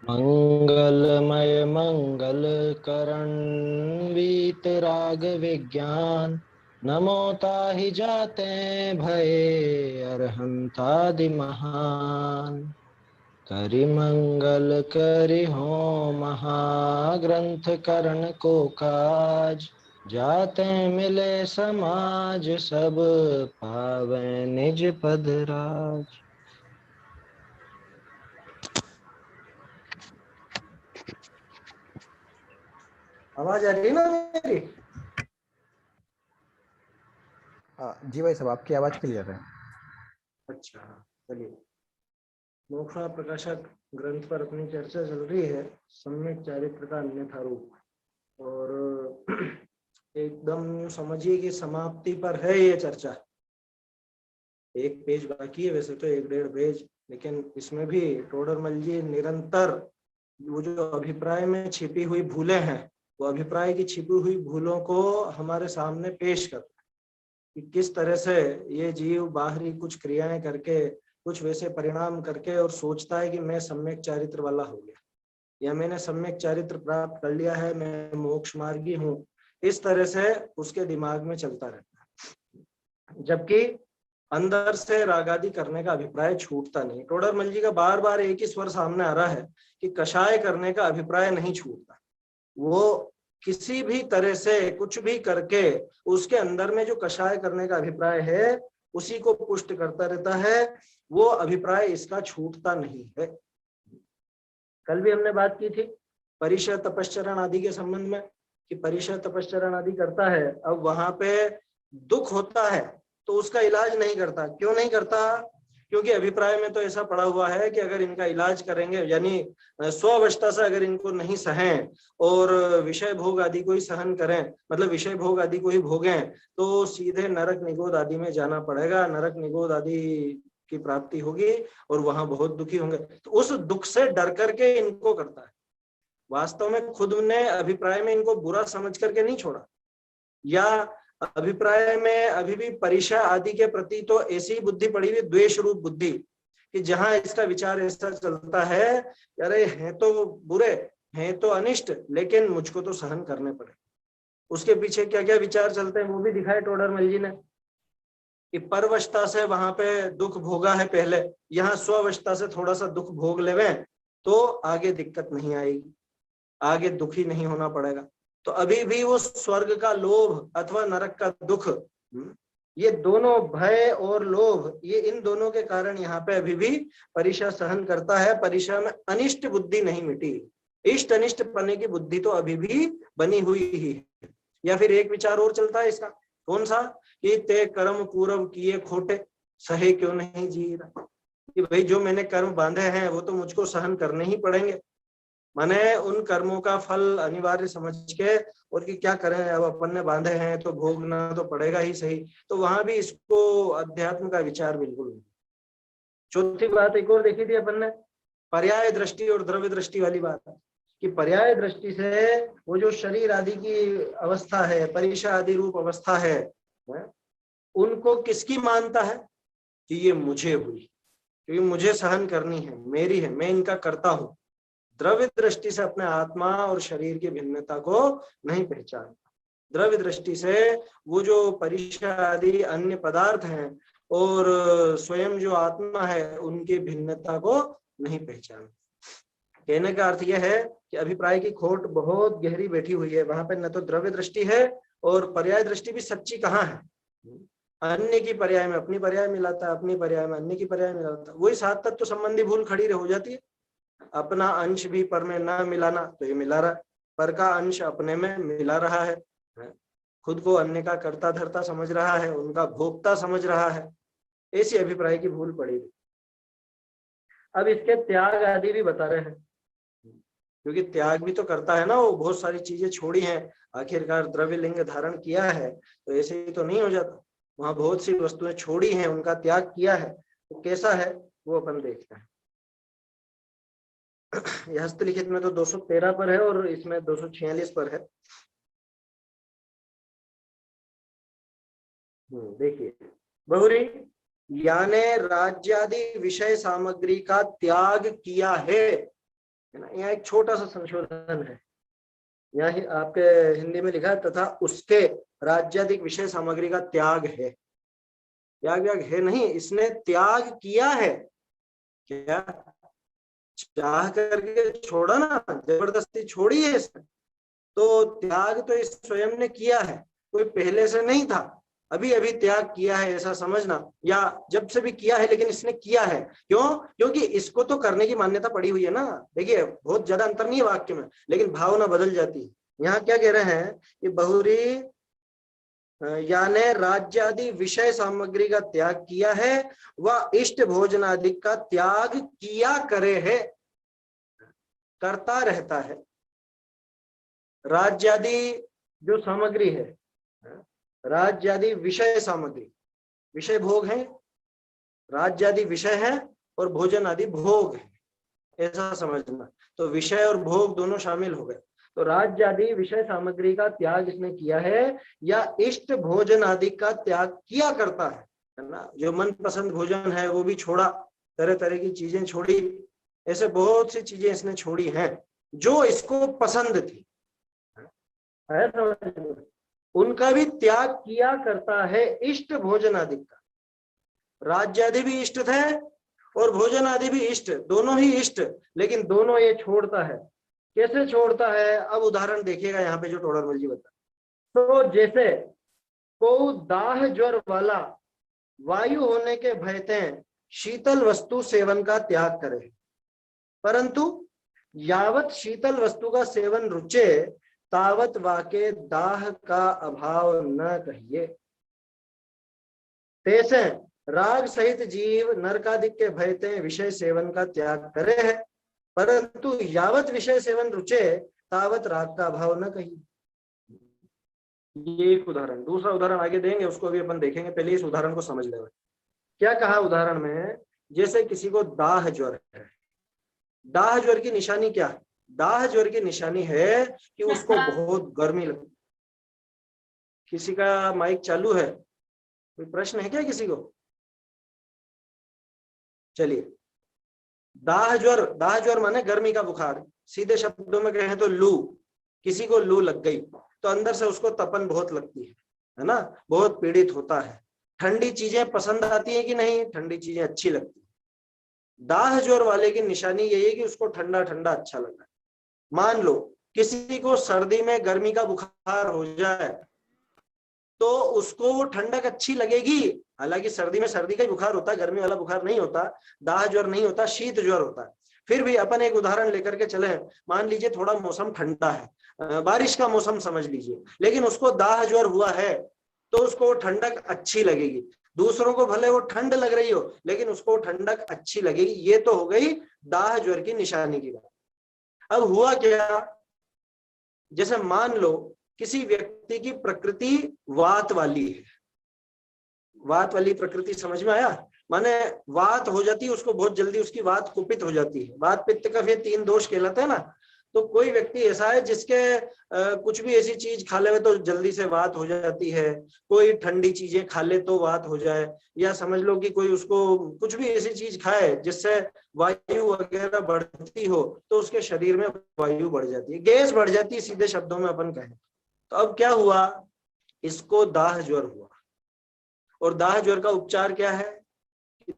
मंगलमय मंगल करण वीतराग विज्ञान। नमो ताहि जाते भये अरहंतादि महान। करि मंगल करि हो महाग्रंथ करण को काज। जाते मिले समाज सब पावै निज पद राज। आवाज आ रही है ना मेरी? जी भाई साहब, आपकी आवाज क्लियर है। अच्छा, चलिए। मोक्षा प्रकाशक ग्रंथ पर अपनी चर्चा चल रही है, सम्यक चारित्र का अन्यथा रूप। और एकदम समझिए कि समाप्ति पर है ये चर्चा। एक पेज बाकी है, वैसे तो 1.5 पेज, लेकिन इसमें भी टोडरमल जी निरंतर वो जो अभिप्राय में छिपी हुई भूलें हैं, वो अभिप्राय की छिपी हुई भूलों को हमारे सामने पेश करते हैं कि किस तरह से ये जीव बाहरी कुछ क्रियाएं करके, कुछ वैसे परिणाम करके और सोचता है कि मैं सम्यक चारित्र वाला हो गया, या मैंने सम्यक चारित्र प्राप्त कर लिया है, मैं मोक्ष मार्गी हूँ। इस तरह से उसके दिमाग में चलता रहता है, जबकि अंदर से रागादि करने का अभिप्राय छूटता नहीं। टोडरमल जी का बार बार एक ही स्वर सामने आ रहा है कि कषाय करने का अभिप्राय नहीं छूटता। वो किसी भी तरह से कुछ भी करके उसके अंदर में जो कषाय करने का अभिप्राय है उसी को पुष्ट करता रहता है। वो अभिप्राय इसका छूटता नहीं है। कल भी हमने बात की थी परिशय तपश्चरण आदि के संबंध में कि परिशय तपश्चरण आदि करता है, अब वहां पे दुख होता है तो उसका इलाज नहीं करता। क्यों नहीं करता? क्योंकि अभिप्राय में तो ऐसा पड़ा हुआ है कि अगर इनका इलाज करेंगे, यानी स्वावस्था से अगर इनको नहीं सहें और विषय भोग आदि को ही सहन करें, मतलब विषय भोग आदि को ही भोगें, तो सीधे नरक निगोद आदि में जाना पड़ेगा, नरक निगोद आदि की प्राप्ति होगी और वहां बहुत दुखी होंगे। तो उस दुख से डर करके इनको करता है। वास्तव में खुद ने अभिप्राय में इनको बुरा समझ करके नहीं छोड़ा, या अभिप्राय में अभी भी परिशय आदि के प्रति तो ऐसी बुद्धि पड़ी हुई, द्वेष रूप बुद्धि, कि जहां इसका विचार ऐसा चलता है, अरे हैं तो बुरे, हैं तो अनिष्ट, लेकिन मुझको तो सहन करने पड़े। उसके पीछे क्या क्या विचार चलते हैं वो भी दिखाए टोडरमल जी ने कि परवशता से वहां पे दुख भोगा है पहले, यहाँ स्ववशता से थोड़ा सा दुख भोग लेवे तो आगे दिक्कत नहीं आएगी, आगे दुखी नहीं होना पड़ेगा। तो अभी भी वो स्वर्ग का लोभ अथवा नरक का दुख, ये दोनों भय और लोभ, ये इन दोनों के कारण यहाँ पे अभी भी परिशा सहन करता है। परिशा में अनिष्ट बुद्धि नहीं मिटी, इष्ट अनिष्ट पने की बुद्धि तो अभी भी बनी हुई ही है। या फिर एक विचार और चलता है इसका, कौन सा? कि ते कर्म पूर्व किए खोटे, सहे क्यों नहीं जी रहा, कि भाई जो मैंने कर्म बांधे हैं वो तो मुझको सहन करने ही पड़ेंगे, माने उन कर्मों का फल अनिवार्य समझ के, और कि क्या करें, अब अपन ने बांधे हैं तो भोगना तो पड़ेगा ही सही। तो वहां भी इसको अध्यात्म का विचार बिल्कुल नहीं। चौथी बात एक और देखी थी अपन ने, पर्याय दृष्टि और द्रव्य दृष्टि वाली बात है कि पर्याय दृष्टि से वो जो शरीर आदि की अवस्था है, परिशा आदि रूप अवस्था है, उनको किसकी मानता है कि ये मुझे हुई, क्योंकि मुझे सहन करनी है, मेरी है, मैं इनका करता हूं। द्रव्य दृष्टि से अपने आत्मा और शरीर की भिन्नता को नहीं पहचानता। द्रव्य दृष्टि से वो जो परिशा आदि अन्य पदार्थ हैं और स्वयं जो आत्मा है उनकी भिन्नता को नहीं पहचानता। कहने का अर्थ यह है कि अभिप्राय की खोट बहुत गहरी बैठी हुई है। वहां पर न तो द्रव्य दृष्टि है और पर्याय दृष्टि भी सच्ची कहाँ है। अन्य की पर्याय में अपनी पर्याय मिलाता है, अपनी पर्याय में अन्य की पर्याय मिलाता है। वही सात तत्व संबंधी भूल खड़ी हो जाती है। अपना अंश भी पर में ना मिलाना, तो ये मिला रहा, पर का अंश अपने में मिला रहा है, खुद को अन्य का कर्ता धर्ता समझ रहा है, उनका भोक्ता समझ रहा है। ऐसी अभिप्राय की भूल पड़ी। अब इसके त्याग आदि भी बता रहे हैं, क्योंकि त्याग भी तो करता है ना, वो बहुत सारी चीजें छोड़ी हैं, आखिरकार द्रव्य लिंग धारण किया है, तो ऐसे ही तो नहीं हो जाता। वहां बहुत सी वस्तुएं छोड़ी हैं, उनका त्याग किया है, तो कैसा है वो अपन देखते हैं। हस्तलिखित में तो 213 पर है और इसमें 246 पर है। देखिए, बहुरी याने राज्यादि विषय सामग्री का त्याग किया है। है ना। यहाँ एक छोटा सा संशोधन है, यहाँ आपके हिंदी में लिखा है तथा उसके राज्याधिक विषय सामग्री का त्याग है। त्याग व्याग है नहीं, इसने त्याग किया है। क्या चाह करके छोड़ा ना, जबरदस्ती छोड़ी है इसने। तो त्याग तो इस स्वयं ने किया है, कोई पहले से नहीं था, अभी अभी त्याग किया है ऐसा समझना, या जब से भी किया है लेकिन इसने किया है। क्यों? क्योंकि इसको तो करने की मान्यता पड़ी हुई है ना। देखिए बहुत ज्यादा अंतर नहीं है वाक्य में, लेकिन भावना बदल जाती है। यहाँ क्या कह रहे हैं कि बहुरी यानी राज्य आदि विषय सामग्री का त्याग किया है, वह इष्ट भोजन आदि का त्याग किया करे है, करता रहता है। राज्य आदि जो सामग्री है, राज्य आदि विषय सामग्री, विषय भोग है, राज्य आदि विषय है और भोजन आदि भोग है, ऐसा समझना। तो विषय और भोग दोनों शामिल हो गए। तो राज्य आदि विषय सामग्री का त्याग इसने किया है, या इष्ट भोजन आदि का त्याग किया करता है ना। जो मनपसंद भोजन है वो भी छोड़ा, तरह तरह की चीजें छोड़ी, ऐसे बहुत सी चीजें इसने छोड़ी हैं जो इसको पसंद थी, है समझ में? उनका भी त्याग किया करता है, इष्ट भोजन आदि का। राज्य आदि भी इष्ट थे और भोजन आदि भी इष्ट, दोनों ही इष्ट, लेकिन दोनों ये छोड़ता है। कैसे छोड़ता है? अब उदाहरण देखिएगा यहाँ पे जो टोडरमल जी बता। तो जैसे को दाह ज्वर वाला वायु होने के भयते शीतल वस्तु सेवन का त्याग करे, परंतु यावत शीतल वस्तु का सेवन रुचे तावत वाके दाह का अभाव न कहिए। तैसे राग सहित जीव नरकादिक के भयते विषय सेवन का त्याग करे है, परंतु यावत विषय सेवन रुचे तावत राग का अभाव न कहिए। ये एक उदाहरण। दूसरा उदाहरण आगे देंगे, उसको भी अपन देखेंगे, पहले इस उदाहरण को समझ लेंगे। क्या कहा उदाहरण में? जैसे किसी को दाह ज्वर है। दाह ज्वर की निशानी क्या है? दाह ज्वर की निशानी है कि उसको बहुत गर्मी लगती। किसी का माइक चालू है? कोई प्रश्न है क्या किसी को? चलिए, दाह ज्वर माने गर्मी का बुखार, सीधे शब्दों में कहें तो लू। किसी को लू लग गई तो अंदर से उसको तपन बहुत लगती है ना, बहुत पीड़ित होता है। ठंडी चीजें पसंद आती है कि नहीं? ठंडी चीजें अच्छी लगती है। दाह ज्वर वाले की निशानी यही है कि उसको ठंडा ठंडा अच्छा लगा। मान लो किसी को सर्दी में गर्मी का बुखार हो जाए तो उसको वो ठंडक अच्छी लगेगी। हालांकि सर्दी में सर्दी का ही बुखार होता है, गर्मी वाला बुखार नहीं होता, दाह ज्वर नहीं होता, शीत ज्वर होता है। फिर भी अपन एक उदाहरण लेकर के चले। मान लीजिए थोड़ा मौसम ठंडा है, बारिश का मौसम समझ लीजिए, लेकिन उसको दाह ज्वर हुआ है तो उसको ठंडक अच्छी लगेगी। दूसरों को भले वो ठंड लग रही हो लेकिन उसको ठंडक अच्छी लगेगी। ये तो हो गई दाह ज्वर की निशानी की बात। अब हुआ क्या? जैसे मान लो किसी व्यक्ति की प्रकृति वात वाली है। वात वाली प्रकृति समझ में आया? माने वात हो जाती है उसको, बहुत जल्दी उसकी वात कुपित हो जाती है। वात पित्त का फिर 3 दोष कहलाते हैं ना। तो कोई व्यक्ति ऐसा है जिसके कुछ भी ऐसी चीज खा ले तो जल्दी से वात हो जाती है। कोई ठंडी चीजें खा ले तो वात हो जाए, या समझ लो कि कोई उसको कुछ भी ऐसी चीज खाए जिससे वायु वगैरह बढ़ती हो तो उसके शरीर में वायु बढ़ जाती है, गैस बढ़ जाती है, सीधे शब्दों में अपन कहें। तो अब क्या हुआ? इसको दाह ज्वर हुआ। और दाह ज्वर का उपचार क्या है?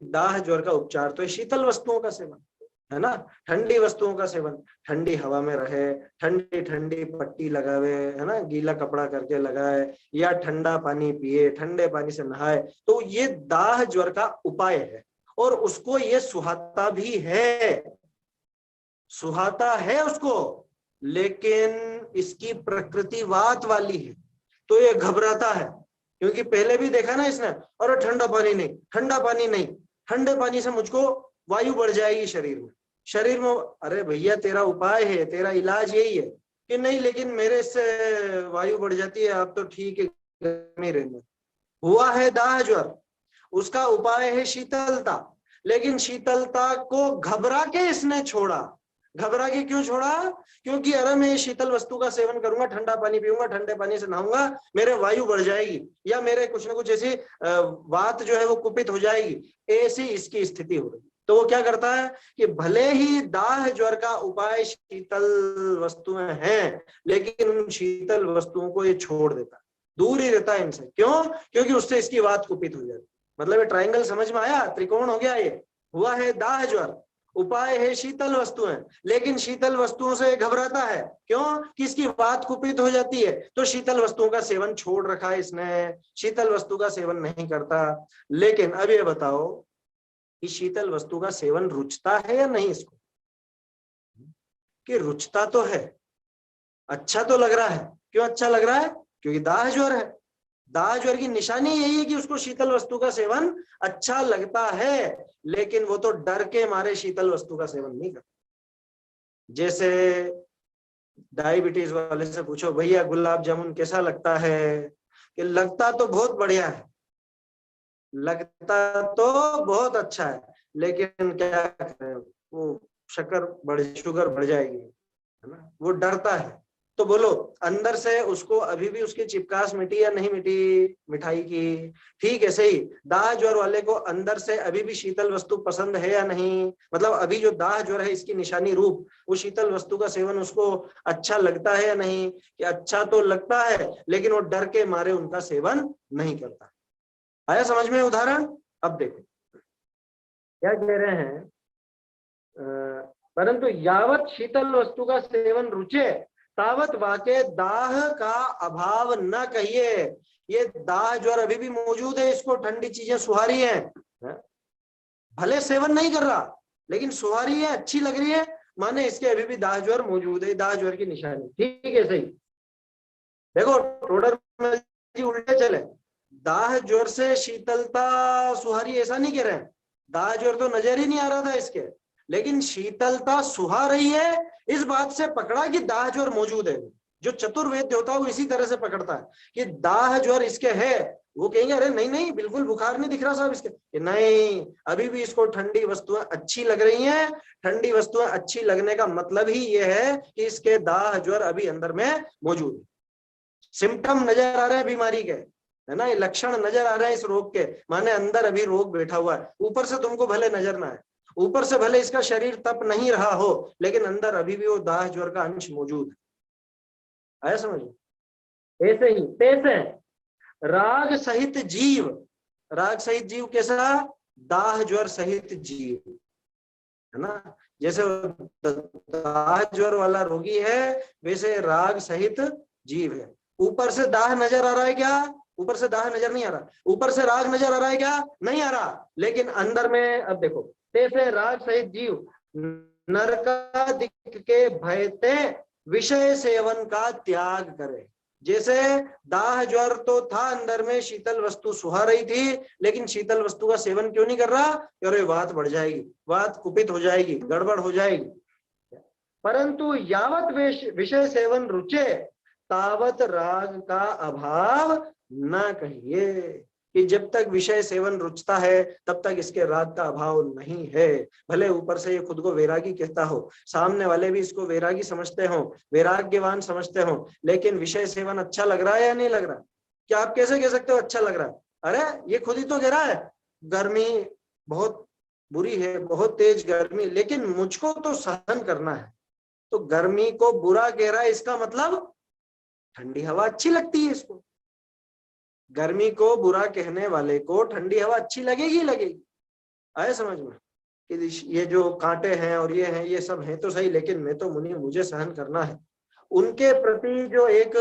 दाह ज्वर का उपचार तो शीतल वस्तुओं का सेवन है ना, ठंडी वस्तुओं का सेवन। ठंडी हवा में रहे, ठंडी ठंडी पट्टी लगावे, है ना, गीला कपड़ा करके लगाए, या ठंडा पानी पिए, ठंडे पानी से नहाए। तो ये दाह ज्वर का उपाय है और उसको ये सुहाता भी है, सुहाता है उसको। लेकिन इसकी प्रकृति वात वाली है तो ये घबराता है, क्योंकि पहले भी देखा ना इसने, अरे ठंडा पानी नहीं, ठंडा पानी नहीं, ठंडे पानी से मुझको वायु बढ़ जाएगी शरीर में। अरे भैया तेरा उपाय है, तेरा इलाज यही है कि नहीं, लेकिन मेरे से वायु बढ़ जाती है, आप तो ठीक है गर्मी रहने। हुआ है दाह ज्वर, उसका उपाय है शीतलता, लेकिन शीतलता को घबरा के इसने छोड़ा। घबरा के क्यों छोड़ा? क्योंकि अरे मैं शीतल वस्तु का सेवन करूंगा, ठंडा पानी पीऊंगा, ठंडे पानी से नहाऊंगा, मेरे वायु बढ़ जाएगी, या मेरे कुछ ना कुछ ऐसी वात जो है वो कुपित हो जाएगी। ऐसी इसकी स्थिति हो रही। तो वो क्या करता है कि भले ही दाह ज्वर का उपाय शीतल वस्तुएं हैं, लेकिन उन शीतल वस्तुओं को ये छोड़ देता है, दूर ही रहता है इनसे। क्यों? क्योंकि उससे इसकी वात कुपित हो जाती। मतलब ये ट्रायंगल समझ में आया, त्रिकोण हो गया। ये हुआ है दाह ज्वर, उपाय है शीतल वस्तुएं, लेकिन शीतल वस्तुओं से घबराता है। क्यों? कि इसकी वात कुपित हो जाती है, तो शीतल वस्तुओं का सेवन छोड़ रखा है इसने, शीतल वस्तु का सेवन नहीं करता। लेकिन अब ये बताओ कि शीतल वस्तु का सेवन रुचता है या नहीं इसको? कि रुचता तो है, अच्छा तो लग रहा है। क्यों अच्छा लग रहा है? क्योंकि दाह ज्वर है। दाह ज्वर की निशानी यही है कि उसको शीतल वस्तु का सेवन अच्छा लगता है, लेकिन वो तो डर के मारे शीतल वस्तु का सेवन नहीं करता। जैसे डायबिटीज वाले से पूछो, भैया गुलाब जामुन कैसा लगता है? कि लगता तो बहुत बढ़िया है, लगता तो बहुत अच्छा है, लेकिन क्या करें, वो शुगर बढ़ जाएगी, है ना, वो डरता है। तो बोलो अंदर से उसको अभी भी उसकी चिपकास मिटी या नहीं मिटी मिठाई की? ठीक है, सही। दाह ज्वर वाले को अंदर से अभी भी शीतल वस्तु पसंद है या नहीं? मतलब अभी जो दाह ज्वर है इसकी निशानी रूप वो शीतल वस्तु का सेवन उसको अच्छा लगता है या नहीं? कि अच्छा तो लगता है, लेकिन वो डर के मारे उनका सेवन नहीं करता। आया समझ में उदाहरण? अब देखो क्या कह रहे हैं, परंतु यावत शीतल वस्तु का सेवन रुचे तावत वाके दाह का अभाव न कहिए। ये दाह ज्वर अभी भी मौजूद है, इसको ठंडी चीजें सुहारी है, भले सेवन नहीं कर रहा लेकिन सुहारी है, अच्छी लग रही है, माने इसके अभी भी दाह ज्वर मौजूद है, दाह ज्वर की निशानी। ठीक है, सही। देखो टोडर में जी उल्टे चले, दाह ज्वर से शीतलता सुहारी ऐसा नहीं कह रहे हैं, दाह ज्वर तो नजर ही नहीं आ रहा था इसके, लेकिन शीतलता सुहा रही है, इस बात से पकड़ा कि दाह ज्वर मौजूद है। जो चतुर्वेद होता है वो इसी तरह से पकड़ता है कि दाह ज्वर इसके है, वो कहेंगे अरे नहीं नहीं बिल्कुल बुखार नहीं दिख रहा साहब इसके, कि नहीं अभी भी इसको ठंडी वस्तुएं अच्छी लग रही हैं। ठंडी वस्तुएं अच्छी लगने का मतलब ही ये है कि इसके दाह ज्वर अभी अंदर में मौजूद है, सिम्टम नजर आ रहे हैं बीमारी के, है ना, ये लक्षण नजर आ रहे हैं इस रोग के, माने अंदर अभी रोग बैठा हुआ है। ऊपर से तुमको भले नजर ना आए, ऊपर से भले इसका शरीर तप नहीं रहा हो, लेकिन अंदर अभी भी वो दाह ज्वर का अंश मौजूद है। आया समझ? ऐसे ही तैसे राग सहित जीव, राग सहित जीव कैसा? दाह ज्वर सहित जीव, है ना। जैसे दाह ज्वर वाला रोगी है, वैसे राग सहित जीव है। ऊपर से दाह नजर आ रहा है क्या? ऊपर से दाह नजर नहीं आ रहा। ऊपर से राग नजर आ रहा है क्या? नहीं आ रहा। लेकिन अंदर में अब देखो, तैसे राग सहित जीव नरकादिक के भयते विषय सेवन का त्याग करे। जैसे दाह ज्वर तो था अंदर में, शीतल वस्तु सुहा रही थी, लेकिन शीतल वस्तु का सेवन क्यों नहीं कर रहा? अरे वात बढ़ जाएगी, वात कुपित हो जाएगी, गड़बड़ हो जाएगी। परंतु यावत विषय सेवन रुचे तावत राग का अभाव न कहिए, कि जब तक विषय सेवन रुचता है तब तक इसके राग का अभाव नहीं है। भले ऊपर से ये खुद को वैरागी कहता हो, सामने वाले भी इसको वैरागी समझते हो, वैराग्यवान समझते हो, लेकिन विषय सेवन अच्छा लग रहा है या नहीं लग रहा? क्या आप कैसे कह सकते हो अच्छा लग रहा है? अरे ये खुद ही तो कह रहा है गर्मी बहुत बुरी है, बहुत तेज गर्मी, लेकिन मुझको तो सहन करना है। तो गर्मी को बुरा कह रहा है, इसका मतलब ठंडी हवा अच्छी लगती है इसको। गर्मी को बुरा कहने वाले को ठंडी हवा अच्छी लगेगी लगेगी। आए समझ में? कि ये जो कांटे हैं और ये हैं, ये सब हैं तो सही, लेकिन मैं तो मुनि, मुझे सहन करना है। उनके प्रति जो एक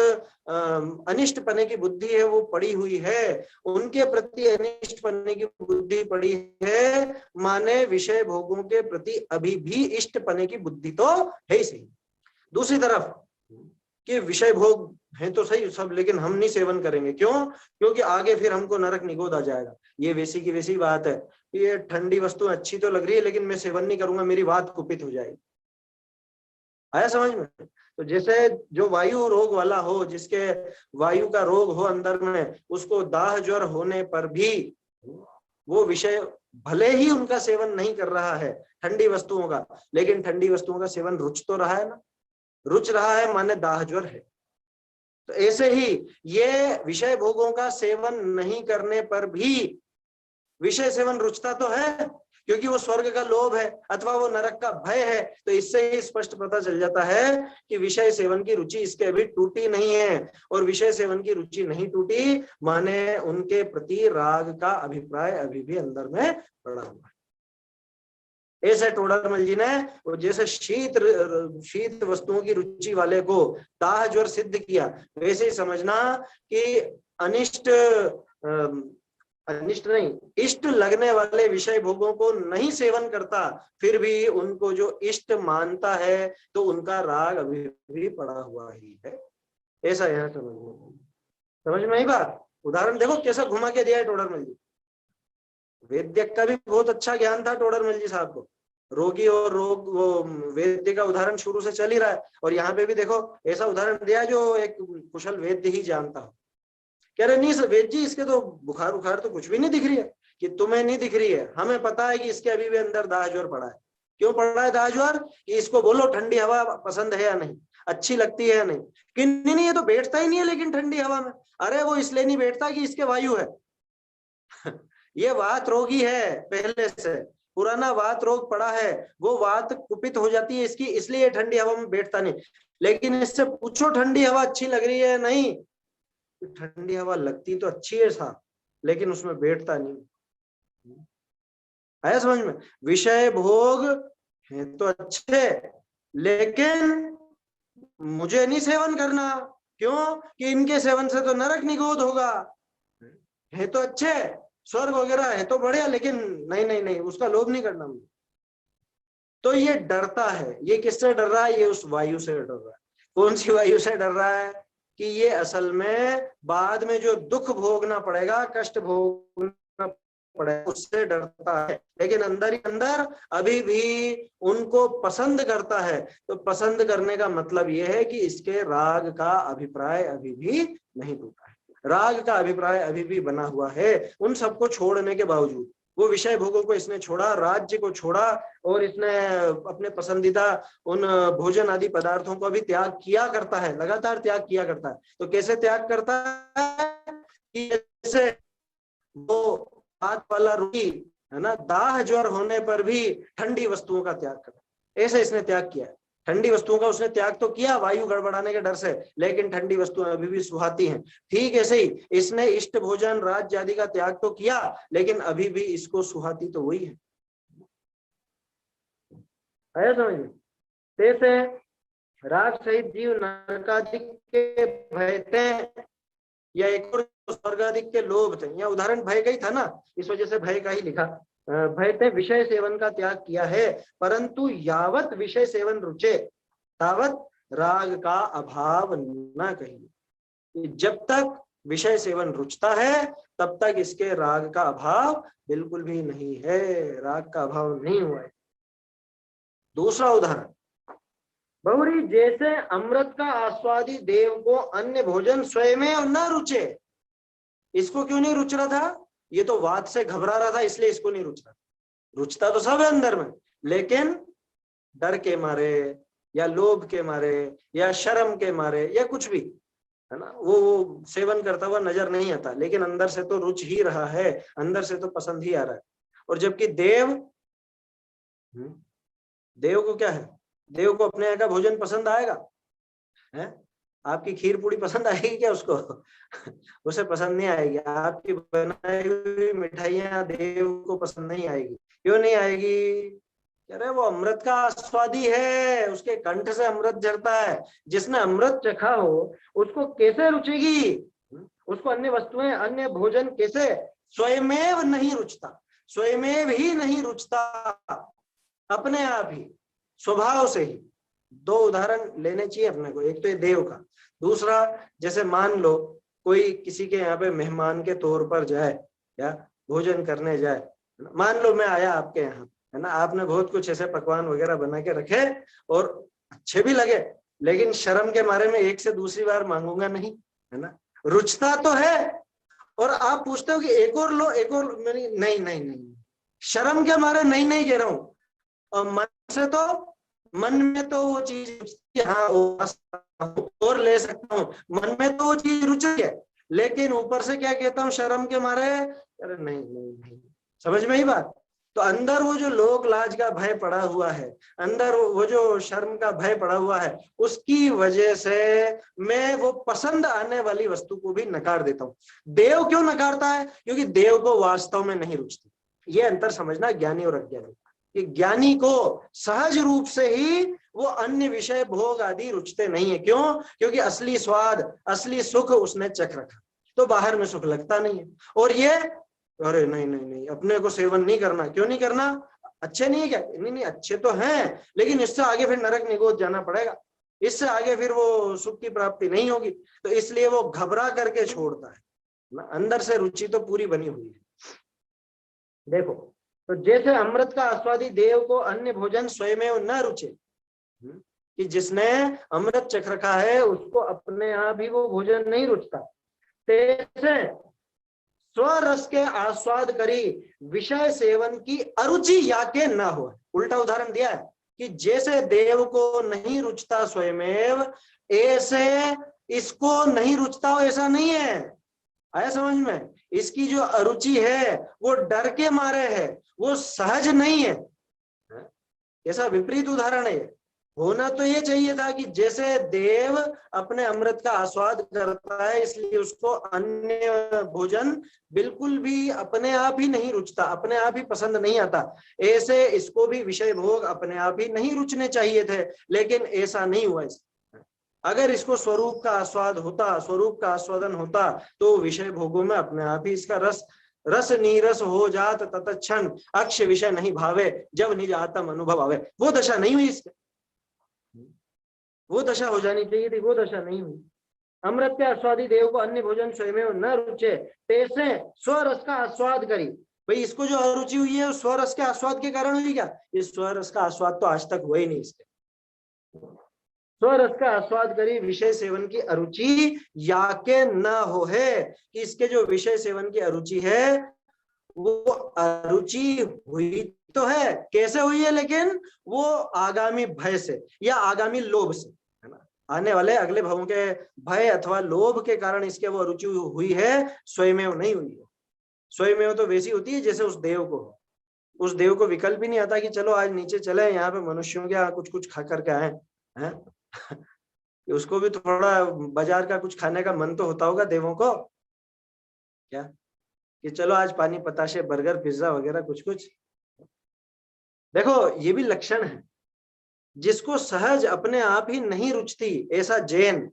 अनिष्ट पने की बुद्धि है वो पड़ी हुई है, उनके प्रति अनिष्ट पने की बुद्धि पड़ी है, माने विषय भोगों के प्रति अभी भी इष्ट पने की बुद्धि तो है ही सही। दूसरी तरफ कि विषय भोग है तो सही सब, लेकिन हम नहीं सेवन करेंगे। क्यों? क्योंकि आगे फिर हमको नरक निगोद आ जाएगा। ये वैसी की वैसी बात है, ये ठंडी वस्तु अच्छी तो लग रही है लेकिन मैं सेवन नहीं करूंगा, मेरी बात कुपित हो जाएगी। आया समझ में? तो जैसे जो वायु रोग वाला हो, जिसके वायु का रोग हो अंदर में, उसको दाह ज्वर होने पर भी वो विषय भले ही उनका सेवन नहीं कर रहा है ठंडी वस्तुओं का, लेकिन ठंडी वस्तुओं का सेवन रुच तो रहा है ना, रुच रहा है माने दाह ज्वर है। तो ऐसे ही ये विषय भोगों का सेवन नहीं करने पर भी विषय सेवन रुचता तो है, क्योंकि वो स्वर्ग का लोभ है अथवा वो नरक का भय है। तो इससे ही स्पष्ट पता चल जाता है कि विषय सेवन की रुचि इसके अभी टूटी नहीं है, और विषय सेवन की रुचि नहीं टूटी माने उनके प्रति राग का अभिप्राय अभी भी अंदर में पड़ा हुआ है। ऐसे टोडरमल जी ने वो जैसे शीत वस्तुओं की रुचि वाले को दाह ज्वर सिद्ध किया, वैसे ही समझना कि अनिष्ट नहीं, इष्ट लगने वाले विषय भोगों को नहीं सेवन करता, फिर भी उनको जो इष्ट मानता है तो उनका राग अभी भी पड़ा हुआ ही है। ऐसा यह समझ में आई बात। उदाहरण देखो कैसा घुमा के दिया है टोडरमल जी। वैद्य का भी बहुत अच्छा ज्ञान था टोडरमल जी साहब को। रोगी और रोग वो वैद्य का उदाहरण शुरू से चल ही रहा है, और यहाँ पे भी देखो ऐसा उदाहरण दिया जो एक कुशल वैद्य ही जानता हो। कह रहे नहीं वैद्य जी, इसके तो बुखार तो कुछ भी नहीं दिख रही है। कि तुम्हें नहीं दिख रही है, हमें पता है कि इसके अभी भी अंदर दाह ज्वर पड़ा है। क्यों पड़ा है दाह ज्वर? कि इसको बोलो ठंडी हवा पसंद है या नहीं, अच्छी लगती है या नहीं। कि नहीं ये तो बैठता ही नहीं है लेकिन ठंडी हवा में। अरे वो इसलिए नहीं बैठता कि इसके वायु है। ये वात रोगी है, पहले से पुराना वात रोग पड़ा है, वो वात कुपित हो जाती है इसकी, इसलिए ठंडी हवा में बैठता नहीं। लेकिन इससे पूछो ठंडी हवा अच्छी लग रही है नहीं, ठंडी हवा लगती तो अच्छी है साहब, लेकिन उसमें बैठता नहीं। आया समझ में? विषय भोग है तो अच्छे, लेकिन मुझे नहीं सेवन करना। क्यों? कि इनके सेवन से तो नरक निगोद होगा। है तो अच्छे, स्वर्ग वगैरह है तो बढ़िया, लेकिन नहीं नहीं नहीं, उसका लोभ नहीं करना मुझे। तो ये डरता है। ये किससे डर रहा है? ये उस वायु से डर रहा है। कौन सी वायु से डर रहा है? कि ये असल में बाद में जो दुख भोगना पड़ेगा, कष्ट भोगना पड़ेगा, उससे डरता है। लेकिन अंदर ही अंदर अभी भी उनको पसंद करता है। तो पसंद करने का मतलब यह है कि इसके राग का अभिप्राय अभी भी नहीं टूटा है, राग का अभिप्राय अभी भी बना हुआ है। उन सबको छोड़ने के बावजूद वो विषय भोगों को इसने छोड़ा, राज्य को छोड़ा, और इसने अपने पसंदीदा उन भोजन आदि पदार्थों को भी त्याग किया करता है, लगातार त्याग किया करता है। तो कैसे त्याग करता है? कि जैसे वो हाथ वाला रोगी है ना, दाह ज्वर होने पर भी ठंडी वस्तुओं का त्याग करता है। ऐसे इसने त्याग किया है। ठंडी वस्तुओं का उसने त्याग तो किया वायु गड़बड़ाने के डर से, लेकिन ठंडी वस्तुएं अभी भी सुहाती हैं। ठीक ऐसे ही इसने इष्ट भोजन राज्य आदि का त्याग तो किया, लेकिन अभी भी इसको सुहाती तो वही है। आया समझ में? जैसे राग सहित जीव नरकादिक के भयते, या एक और स्वर्गादिक के लोभ थे। या उदाहरण भय का ही था ना, इस वजह से भय का ही लिखा। भयते विषय सेवन का त्याग किया है, परंतु यावत विषय सेवन रुचे तावत राग का अभाव न कहिए। जब तक विषय सेवन रुचता है तब तक इसके राग का अभाव बिल्कुल भी नहीं है, राग का अभाव नहीं हुआ है। दूसरा उदाहरण, बहुरी जैसे अमृत का आस्वादी देव को अन्य भोजन स्वयं न रुचे। इसको क्यों नहीं रुच रहा था? ये तो वात से घबरा रहा था, इसलिए इसको नहीं रुच रहा। रुचता तो सब है अंदर में, लेकिन डर के मारे या लोभ के मारे या शर्म के मारे या कुछ भी है ना, वो सेवन करता हुआ नजर नहीं आता, लेकिन अंदर से तो रुच ही रहा है, अंदर से तो पसंद ही आ रहा है। और जबकि देव को क्या है? देव को अपने यहाँ का भोजन पसंद आएगा? है? आपकी खीर पूड़ी पसंद आएगी क्या उसको? उसे पसंद नहीं आएगी। आपकी बनाई हुई मिठाइयां देव को पसंद नहीं आएगी। क्यों नहीं आएगी? कह रहे वो अमृत का आस्वादी है, उसके कंठ से अमृत झरता है। जिसने अमृत चखा हो उसको कैसे रुचेगी? उसको अन्य वस्तुएं अन्य भोजन कैसे? स्वयमेव नहीं रुचता, स्वयमेव ही नहीं रुचता, अपने आप ही स्वभाव से ही। दो उदाहरण लेने चाहिए अपने को, एक तो ये देव का, दूसरा जैसे मान लो कोई किसी के यहाँ पे मेहमान के तौर पर जाए या भोजन करने जाए। मान लो मैं आया आपके यहाँ, है ना, आपने बहुत कुछ ऐसे पकवान वगैरह बना के रखे और अच्छे भी लगे, लेकिन शर्म के मारे में एक से दूसरी बार मांगूंगा नहीं, है ना। रुचता तो है और आप पूछते हो कि एक और लो, एक और, नहीं नहीं नहीं, नहीं। शर्म के मारे नहीं नहीं कह रहा हूं, और मन से तो, मन में तो वो चीज हाँ और ले सकता हूँ, मन में तो वो चीज रुचि है, लेकिन ऊपर से क्या कहता हूँ शर्म के मारे, अरे नहीं नहीं नहीं। समझ में ही बात? तो अंदर वो जो लोक लाज का भय पड़ा हुआ है, अंदर वो जो शर्म का भय पड़ा हुआ है, उसकी वजह से मैं वो पसंद आने वाली वस्तु को भी नकार देता हूं। देव क्यों नकारता है? क्योंकि देव को वास्तव में नहीं रुचती। ये अंतर समझना ज्ञानी और अज्ञानी। कि ज्ञानी को सहज रूप से ही वो अन्य विषय भोग आदि रुचते नहीं है। क्यों? क्योंकि असली स्वाद, असली सुख उसने चख रखा, तो बाहर में सुख लगता नहीं है। और ये अरे नहीं नहीं नहीं, अपने को सेवन नहीं करना। क्यों नहीं करना? अच्छे नहीं है क्या? नहीं नहीं, अच्छे तो हैं, लेकिन इससे आगे फिर नरक निगोद जाना पड़ेगा, इससे आगे फिर वो सुख की प्राप्ति नहीं होगी, तो इसलिए वो घबरा करके छोड़ता है। अंदर से रुचि तो पूरी बनी हुई है। देखो, तो जैसे अमृत का आस्वादी देव को अन्य भोजन स्वयं न रुचे, कि जिसने अमृत चख रखा है उसको अपने आप ही वो भोजन नहीं रुचता, तैसे स्वरस के आस्वाद करी विषय सेवन की अरुचि याके न हो। उल्टा उदाहरण दिया है कि जैसे देव को नहीं रुचता स्वयमेव, ऐसे इसको नहीं रुचता हो ऐसा नहीं है। आया समझ में? इसकी जो अरुचि है वो डर के मारे है, वो सहज नहीं है। ऐसा विपरीत उदाहरण है। होना तो ये चाहिए था कि जैसे देव अपने अमृत का आस्वाद करता है, इसलिए उसको अन्य भोजन बिल्कुल भी अपने आप ही नहीं रुचता, अपने आप ही पसंद नहीं आता, ऐसे इसको भी विषय भोग अपने आप ही नहीं रुचने चाहिए थे। लेकिन ऐसा नहीं हुआ। अगर इसको स्वरूप का आस्वाद होता, स्वरूप का आस्वादन होता, तो विषय भोगों में अपने आप ही इसका रस नीरस हो जात तत्क्षण अक्ष विषय नहीं भावे जब निज आत्म अनुभव आवे। वो दशा नहीं हुई इसके, वो दशा हो जानी चाहिए थी, वो दशा नहीं हुई। अमृत के आस्वादी देव को अन्य भोजन स्वयं न रुचे, तैसे स्वरस का आस्वाद करी। भाई इसको जो अरुचि हुई है स्वरस के आस्वाद के कारण हुई क्या? इस स्वरस का आस्वाद तो आज तक हुआ ही नहीं इसके। स्वरस का आस्वाद करी विषय सेवन की अरुचि याके न हो है, कि इसके जो विषय सेवन की अरुचि है वो अरुचि हुई तो है, कैसे हुई है? लेकिन वो आगामी भय से या आगामी लोभ से, है ना, आने वाले अगले भवों के भय अथवा लोभ के कारण इसके वो अरुचि हुई है, स्वयमेव नहीं हुई है। स्वयमेव तो वैसी होती है जैसे उस देव को, उस देव को विकल्प ही नहीं आता कि चलो आज नीचे चले, यहाँ पे मनुष्यों के कुछ कुछ खा करके आए हैं। उसको भी थोड़ा बाजार का कुछ खाने का मन तो होता होगा देवों को, क्या कि चलो आज पानी पताशे बर्गर पिज्जा वगैरह कुछ कुछ। देखो ये भी लक्षण है, जिसको सहज अपने आप ही नहीं रुचती, ऐसा जैन,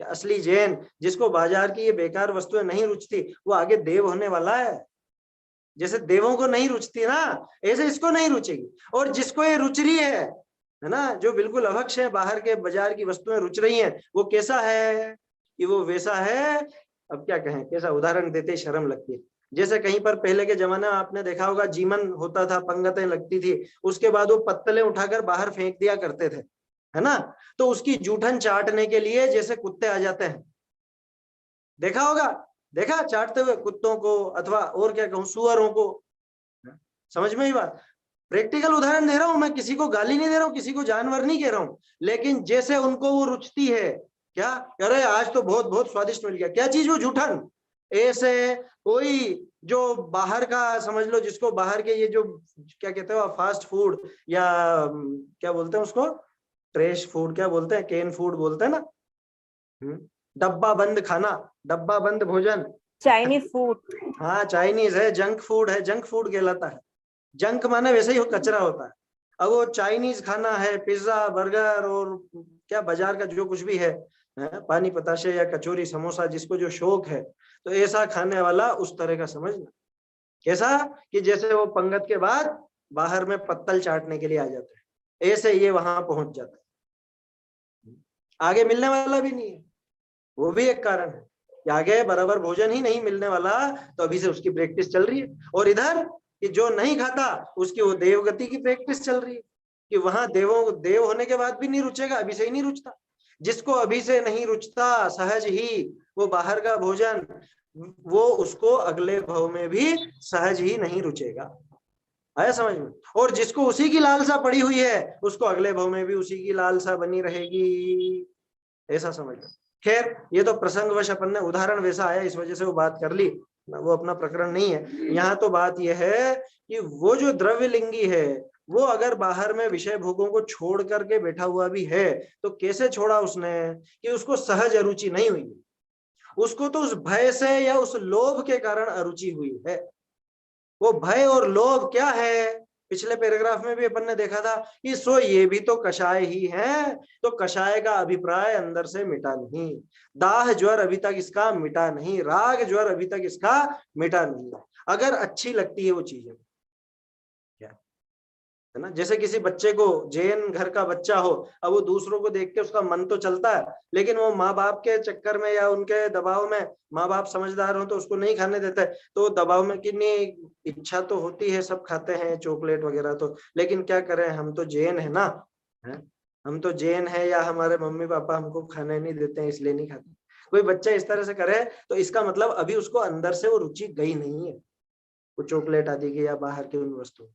असली जैन, जिसको बाजार की ये बेकार वस्तुएं नहीं रुचती, वो आगे देव होने वाला है। जैसे देवों को नहीं रुचती ना, ऐसे इसको नहीं रुचेगी। और जिसको ये रुच रही है ना, जो बिल्कुल अभक्ष है, बाहर के बाजार की वस्तुएं रुच रही हैं, वो कैसा है? कि वो वैसा है, अब क्या कहें, कैसा उदाहरण देते शर्म लगती है। जैसे कहीं पर पहले के जमाने में आपने देखा होगा, जीवन होता था, पंगतें लगती थी, उसके बाद वो पत्तलें उठाकर बाहर फेंक दिया करते थे, है ना। तो उसकी जूठन चाटने के लिए जैसे कुत्ते आ जाते हैं, देखा होगा, देखा चाटते हुए कुत्तों को, अथवा और क्या कहूँ, सुअरों को। समझ में ही बात, प्रैक्टिकल उदाहरण दे रहा हूं मैं, किसी को गाली नहीं दे रहा हूं, किसी को जानवर नहीं कह रहा हूं। लेकिन जैसे उनको वो रुचती है, क्या अरे आज तो बहुत बहुत स्वादिष्ट मिल गया, क्या चीज? वो जूठन। ऐसे कोई जो बाहर का, समझ लो जिसको बाहर के ये जो क्या कहते हो फास्ट फूड, या क्या बोलते हैं उसको, ट्रेश फूड क्या बोलते हैं, केन फूड बोलते हैं ना, डब्बा बंद खाना, डब्बा बंद भोजन, चाइनीज फूड। हाँ चाइनीज है, जंक फूड है, जंक फूड कहलाता है। जंक माने वैसे ही कचरा होता है। अब वो चाइनीज खाना है, पिज्जा बर्गर और क्या बाजार का जो कुछ भी है, पानी पताशे या कचौरी समोसा, जिसको जो शौक है, तो ऐसा खाने वाला उस तरह का समझना। कैसा? कि जैसे वो पंगत के बाद बाहर में पत्तल चाटने के लिए आ जाते हैं, ऐसे ये वहां पहुंच जाता है। आगे मिलने वाला भी नहीं है, वो भी एक कारण है कि आगे बराबर भोजन ही नहीं मिलने वाला, तो अभी से उसकी प्रैक्टिस चल रही है। और इधर कि जो नहीं खाता उसकी वो देवगति की प्रैक्टिस चल रही है, कि वहां देव होने के बाद भी नहीं रुचेगा, अभी से ही नहीं रुचता। जिसको अभी से नहीं रुचता सहज ही वो बाहर का भोजन, वो उसको अगले भव में भी सहज ही नहीं रुचेगा। आया समझ में? और जिसको उसी की लालसा पड़ी हुई है, उसको अगले भव में भी उसी की लालसा बनी रहेगी, ऐसा समझ लो। खैर ये तो प्रसंगवश अपन ने उदाहरण वैसा आया, इस वजह से वो बात कर ली। ना, वो अपना प्रकरण नहीं है। यहाँ तो बात यह है कि वो जो द्रव्यलिंगी है वो अगर बाहर में विषय भोगों को छोड़ करके बैठा हुआ भी है तो कैसे छोड़ा उसने, कि उसको सहज अरुचि नहीं हुई, उसको तो उस भय से या उस लोभ के कारण अरुचि हुई है। वो भय और लोभ क्या है, पिछले पैराग्राफ में भी अपन ने देखा था कि सो ये भी तो कषाय ही है, तो कषाय का अभिप्राय अंदर से मिटा नहीं, दाह ज्वर अभी तक इसका मिटा नहीं, राग ज्वर अभी तक इसका मिटा नहीं। अगर अच्छी लगती है वो चीजें, है ना, जैसे किसी बच्चे को, जैन घर का बच्चा हो, अब वो दूसरों को देख के उसका मन तो चलता है, लेकिन वो माँ बाप के चक्कर में या उनके दबाव में, माँ बाप समझदार हो तो उसको नहीं खाने देते, तो दबाव में, कि नहीं इच्छा तो होती है, सब खाते हैं चॉकलेट वगैरह तो, लेकिन क्या करें, हम तो जैन है ना, है? हम तो जैन है, या हमारे मम्मी पापा हमको खाने नहीं देते हैं इसलिए नहीं खाते। कोई बच्चा इस तरह से करे तो इसका मतलब अभी उसको अंदर से वो रुचि गई नहीं है, वो चॉकलेट आदि की या बाहर की उन वस्तुओं।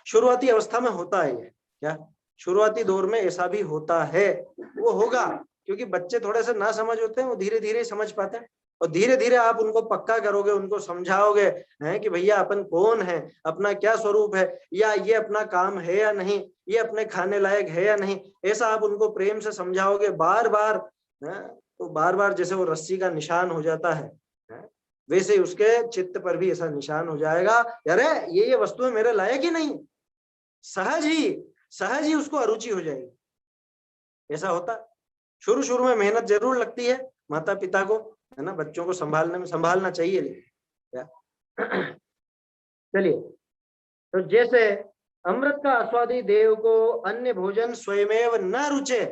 शुरुआती अवस्था में होता है ये, क्या शुरुआती दौर में ऐसा भी होता है, वो होगा, क्योंकि बच्चे थोड़े से ना समझ होते हैं, वो धीरे धीरे समझ पाते हैं, और धीरे धीरे आप उनको पक्का करोगे, उनको समझाओगे हैं कि भैया अपन कौन है, अपना क्या स्वरूप है, या ये अपना काम है या नहीं, ये अपने खाने लायक है या नहीं, ऐसा आप उनको प्रेम से समझाओगे बार बार, तो बार बार जैसे वो रस्सी का निशान हो जाता है, वैसे ही उसके चित्त पर भी ऐसा निशान हो जाएगा, अरे ये वस्तुएं मेरे लायक ही नहीं, सहज ही उसको अरुचि हो जाएगी। ऐसा होता, शुरू शुरू में मेहनत जरूर लगती है माता पिता को, है ना, बच्चों को संभालने में, संभालना चाहिए, लेकिन चलिए, तो जैसे अमृत का आस्वादी देव को अन्य भोजन स्वयमेव न रुचे,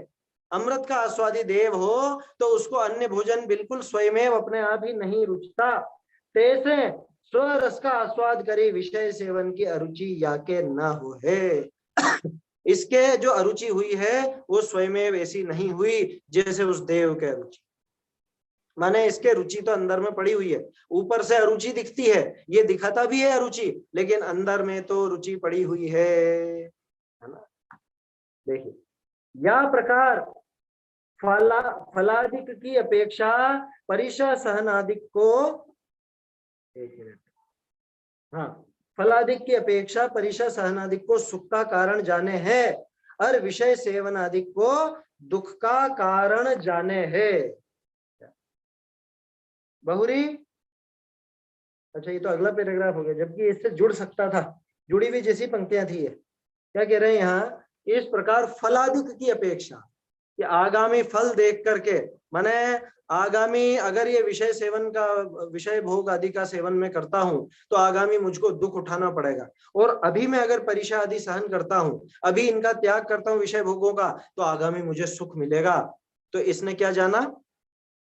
अमृत का आस्वादी देव हो तो उसको अन्य भोजन बिल्कुल स्वयमेव अपने आप ही नहीं रुचता, तैसे स्वरस का आस्वाद करे विषय सेवन की अरुचि या के न हो है। इसके जो अरुचि हुई है वो स्वयमेव ऐसी नहीं हुई जैसे उस देव के रुचि, माने इसके रुचि तो अंदर में पड़ी हुई है, ऊपर से अरुचि दिखती है, ये दिखाता भी है अरुचि, लेकिन अंदर में तो रुचि पड़ी हुई है ना। देखिए, या प्रकार फलादिक की अपेक्षा परिशा सहनादिक को, एक मिनट, हाँ, फलादिक की अपेक्षा परिशा सहनादिक को सुख का कारण जाने हैं और विषय सेवनादिक को दुख का कारण जाने हैं। बहुरी, अच्छा ये तो अगला पैराग्राफ हो गया, जबकि इससे जुड़ सकता था, जुड़ी हुई जैसी पंक्तियां थी। क्या कह रहे हैं यहाँ, इस प्रकार फलादिक की अपेक्षा, कि आगामी फल देख करके, माने आगामी अगर ये विषय सेवन का, विषय भोग आदि का सेवन में करता हूं तो आगामी मुझको दुख उठाना पड़ेगा, और अभी मैं अगर परीक्षा आदि सहन करता हूं, अभी इनका त्याग करता हूं विषय भोगों का, तो आगामी मुझे सुख मिलेगा। तो इसने क्या जाना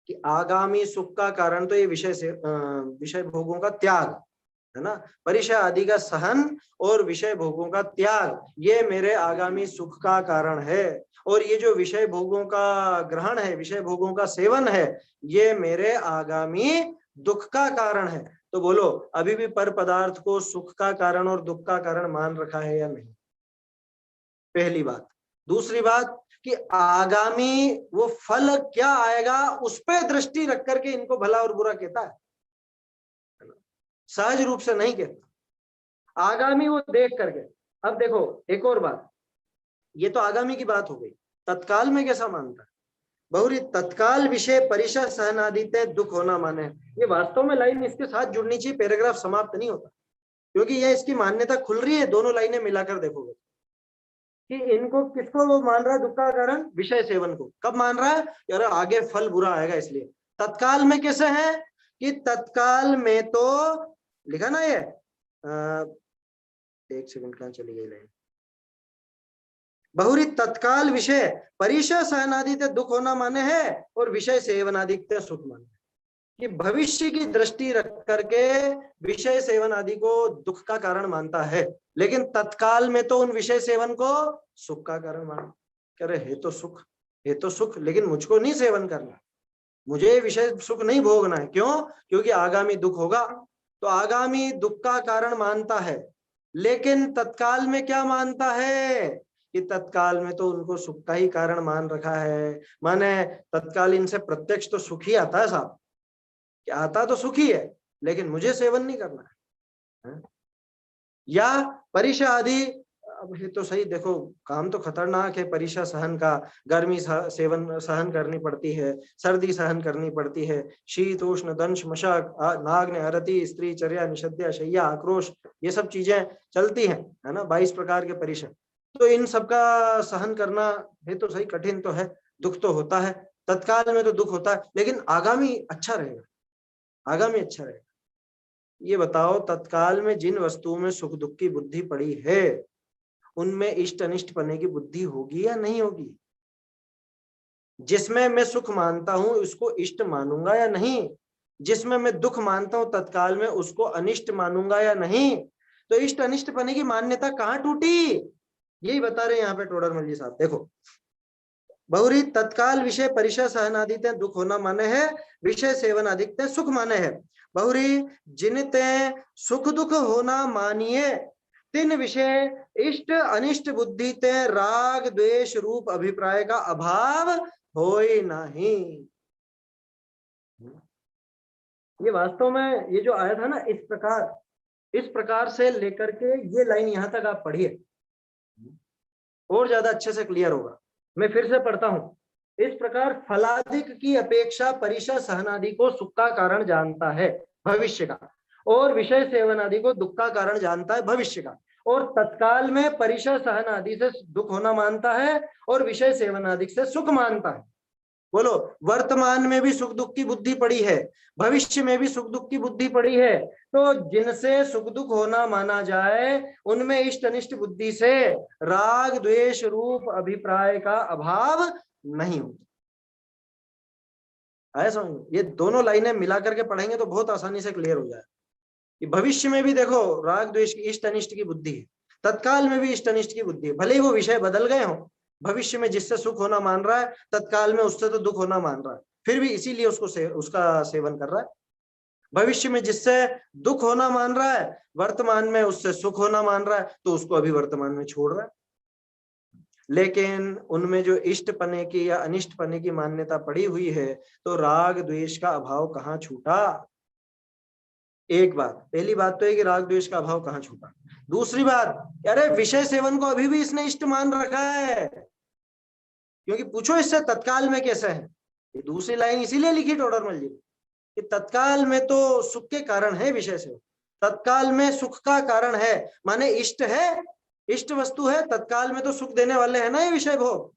कि आगामी सुख का कारण तो ये विषय भोगों का त्याग है ना, परीक्षा आदि का सहन और विषय भोगों का त्याग, ये मेरे आगामी सुख का कारण है, और ये जो विषय भोगों का ग्रहण है, विषय भोगों का सेवन है, ये मेरे आगामी दुख का कारण है। तो बोलो, अभी भी पर पदार्थ को सुख का कारण और दुख का कारण मान रखा है या नहीं, पहली बात। दूसरी बात कि आगामी वो फल क्या आएगा उस पर दृष्टि रख करके इनको भला और बुरा कहता है, सहज रूप से नहीं कहता, आगामी वो देख करके। अब देखो एक और बात, ये तो आगामी की बात हो गई, तत्काल में कैसा मानता है बहुरी, तत्काल विषय परिशा सहनादित्य दुख होना माने, ये वास्तव में लाइन इसके साथ जुड़नी चाहिए, पैराग्राफ समाप्त नहीं होता, क्योंकि यह इसकी मान्यता खुल रही है, दोनों लाइनें मिलाकर देखोगे कि इनको किसको वो मान रहा है दुख का कारण, विषय सेवन को। कब मान रहा है, यार आगे फल बुरा आएगा इसलिए। तत्काल में कैसे है कि तत्काल में तो लिखा ना ये, एक सेकंड कहाँ चली गई लाइन, बहुरी तत्काल विषय परिशा सहनादित्य दुख होना माने है, और विषय सेवनादित्य सुख माने, कि भविष्य की दृष्टि रख करके विषय सेवन आदि को दुख का कारण मानता है, लेकिन तत्काल में तो उन विषय सेवन को सुख का कारण मानता। कह रहे है तो सुख, है तो सुख, लेकिन मुझको नहीं सेवन करना, मुझे विषय सुख नहीं भोगना है। क्यों? क्योंकि आगामी दुख होगा, तो आगामी दुख का कारण मानता है, लेकिन तत्काल में क्या मानता है कि तत्काल में तो उनको सुख का ही कारण मान रखा है, माने तत्काल इनसे प्रत्यक्ष तो सुख ही आता है साहब, आता तो सुख ही है, लेकिन मुझे सेवन नहीं करना है। या परीक्षा आदि, अब ये तो सही, देखो काम तो खतरनाक है परीक्षा सहन का, गर्मी सेवन सहन करनी पड़ती है, सर्दी सहन करनी पड़ती है, शीत उष्ण दंश मशक नाग्न अरति स्त्री चर्या निषद्या शैया आक्रोश, ये सब चीजें चलती हैं, है ना, 22 प्रकार के परीक्षा। तो इन सबका सहन करना है तो सही, कठिन तो है, दुख तो होता है, तत्काल में तो दुख होता है, लेकिन आगामी अच्छा रहेगा, आगामी अच्छा रहेगा। ये बताओ, तत्काल में जिन वस्तुओं में सुख दुख की बुद्धि पड़ी है उनमें इष्ट अनिष्ट पने की बुद्धि होगी या नहीं होगी? जिसमें मैं सुख मानता हूं उसको इष्ट मानूंगा या नहीं? जिसमें मैं दुख मानता हूं तत्काल में उसको अनिष्ट मानूंगा या नहीं? तो इष्ट अनिष्ट पने की मान्यता कहाँ टूटी? यही बता रहे हैं यहाँ पे टोडरमल जी साहब। देखो, बहुरी तत्काल विषय परिचय सहन आदित्य दुख होना माने है, विषय सेवन आदित्य सुख माने है। बहुरी जिनते सुख दुख होना मानिए तीन विषय इष्ट अनिष्ट बुद्धि ते राग द्वेष रूप अभिप्राय का अभाव होई नहीं। ये वास्तव में ये जो आया था ना, इस प्रकार से लेकर के ये लाइन यहां तक आप पढ़िए और ज्यादा अच्छे से क्लियर होगा। मैं फिर से पढ़ता हूं। इस प्रकार फलादिक की अपेक्षा परिचय सहनादि को सुख का कारण जानता है भविष्य का, और विषय सेवन आदि को दुख का कारण जानता है भविष्य का, और तत्काल में परिचय सहन आदि से दुख होना मानता है और विषय सेवन आदि से सुख मानता है। बोलो, वर्तमान में भी सुख दुख की बुद्धि पड़ी है, भविष्य में भी सुख दुख की बुद्धि पड़ी है, तो जिनसे सुख दुख होना माना जाए उनमें इष्ट अनिष्ट बुद्धि से राग द्वेष रूप अभिप्राय का अभाव नहीं होता। आया समझ में? ये दोनों लाइनें मिला करके पढ़ेंगे तो बहुत आसानी से क्लियर हो जाए कि भविष्य में भी देखो राग द्वेष की इष्ट अनिष्ट की बुद्धि है, तत्काल में भी इष्ट अनिष्ट की बुद्धि है। भले ही वो विषय बदल गए हो, भविष्य में जिससे सुख होना मान रहा है तत्काल में उससे तो दुख होना मान रहा है, फिर भी इसीलिए उसका सेवन कर रहा है। भविष्य में जिससे दुख होना मान रहा है वर्तमान में उससे सुख होना मान रहा है, तो उसको अभी वर्तमान में छोड़ रहा है। लेकिन उनमें जो इष्ट पने की या अनिष्ट पने की मान्यता पड़ी हुई है, तो राग द्वेष का अभाव कहाँ छूटा? एक बात, पहली बात तो है कि राग द्वेष का अभाव कहाँ छूटा। दूसरी बात, अरे विषय सेवन को अभी भी इसने इष्ट मान रखा है, क्योंकि पूछो इससे तत्काल में कैसे है। ये दूसरी लाइन इसीलिए लिखी टोडरमल जी कि तत्काल में तो सुख के कारण है विषय सेवन, तत्काल में सुख का कारण है, माने इष्ट है, इष्ट वस्तु है, तत्काल में तो सुख देने वाले है ना ये विषय भोग,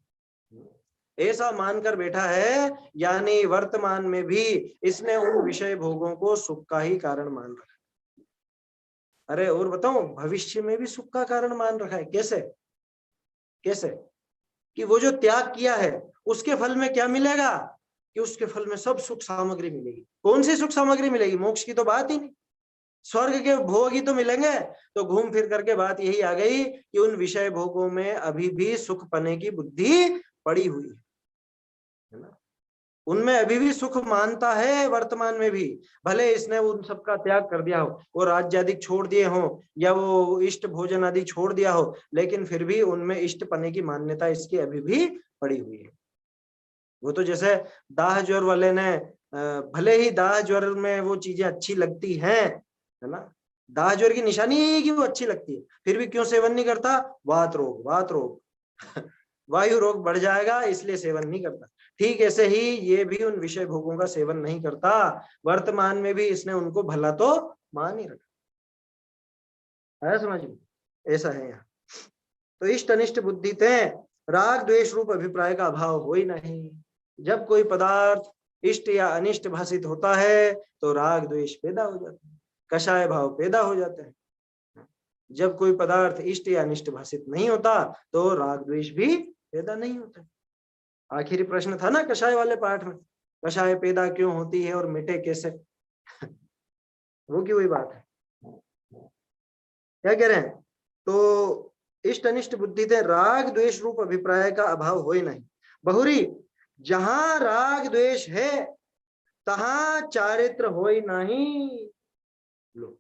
ऐसा मानकर बैठा है। यानी वर्तमान में भी इसने उन विषय भोगों को सुख का ही कारण मान रखा है। अरे और बताओ, भविष्य में भी सुख का कारण मान रखा है। कैसे? कैसे? कि वो जो त्याग किया है उसके फल में क्या मिलेगा? कि उसके फल में सब सुख सामग्री मिलेगी। कौन सी सुख सामग्री मिलेगी? मोक्ष की तो बात ही नहीं, स्वर्ग के भोग ही तो मिलेंगे। तो घूम फिर करके बात यही आ गई कि उन विषय भोगों में अभी भी सुख पने की बुद्धि पड़ी हुई है ना, उनमें अभी भी सुख मानता है वर्तमान में भी। भले इसने उन सबका त्याग कर दिया हो, वो राज्य आदि छोड़ दिए हो या वो इष्ट भोजन आदि छोड़ दिया हो, लेकिन फिर भी उनमें इष्ट पने की मान्यता इसकी अभी भी पड़ी हुई है। वो तो जैसे दाह ज्वर वाले ने, भले ही दाह ज्वर में वो चीजें अच्छी लगती हैं, है ना, दाह ज्वर की निशानी है कि वो अच्छी लगती है, फिर भी क्यों सेवन नहीं करता? वात रोग वायु रोग बढ़ जाएगा इसलिए सेवन नहीं करता। ठीक ऐसे ही ये भी उन विषय भोगों का सेवन नहीं करता, वर्तमान में भी इसने उनको भला तो मान ही रखा है। समझ में? ऐसा है यहाँ। तो इष्ट अनिष्ट बुद्धि ते राग द्वेष रूप अभिप्राय का अभाव हो ही नहीं। जब कोई पदार्थ इष्ट या अनिष्ट भाषित होता है तो राग द्वेष पैदा हो जाता है, कषाय भाव पैदा हो जाते हैं। जब कोई पदार्थ इष्ट या अनिष्ट भाषित नहीं होता तो राग द्वेष भी पैदा नहीं होता। आखिरी प्रश्न था ना कषाय वाले पाठ में, कषाय पैदा क्यों होती है और मिटे कैसे? वो की वही बात है। क्या कह रहे हैं? तो इष्ट अनिष्ट बुद्धि थे राग द्वेष रूप अभिप्राय का अभाव हो ही नहीं। बहुरी जहां राग द्वेष है तहां चारित्र हो ही नहीं। लो,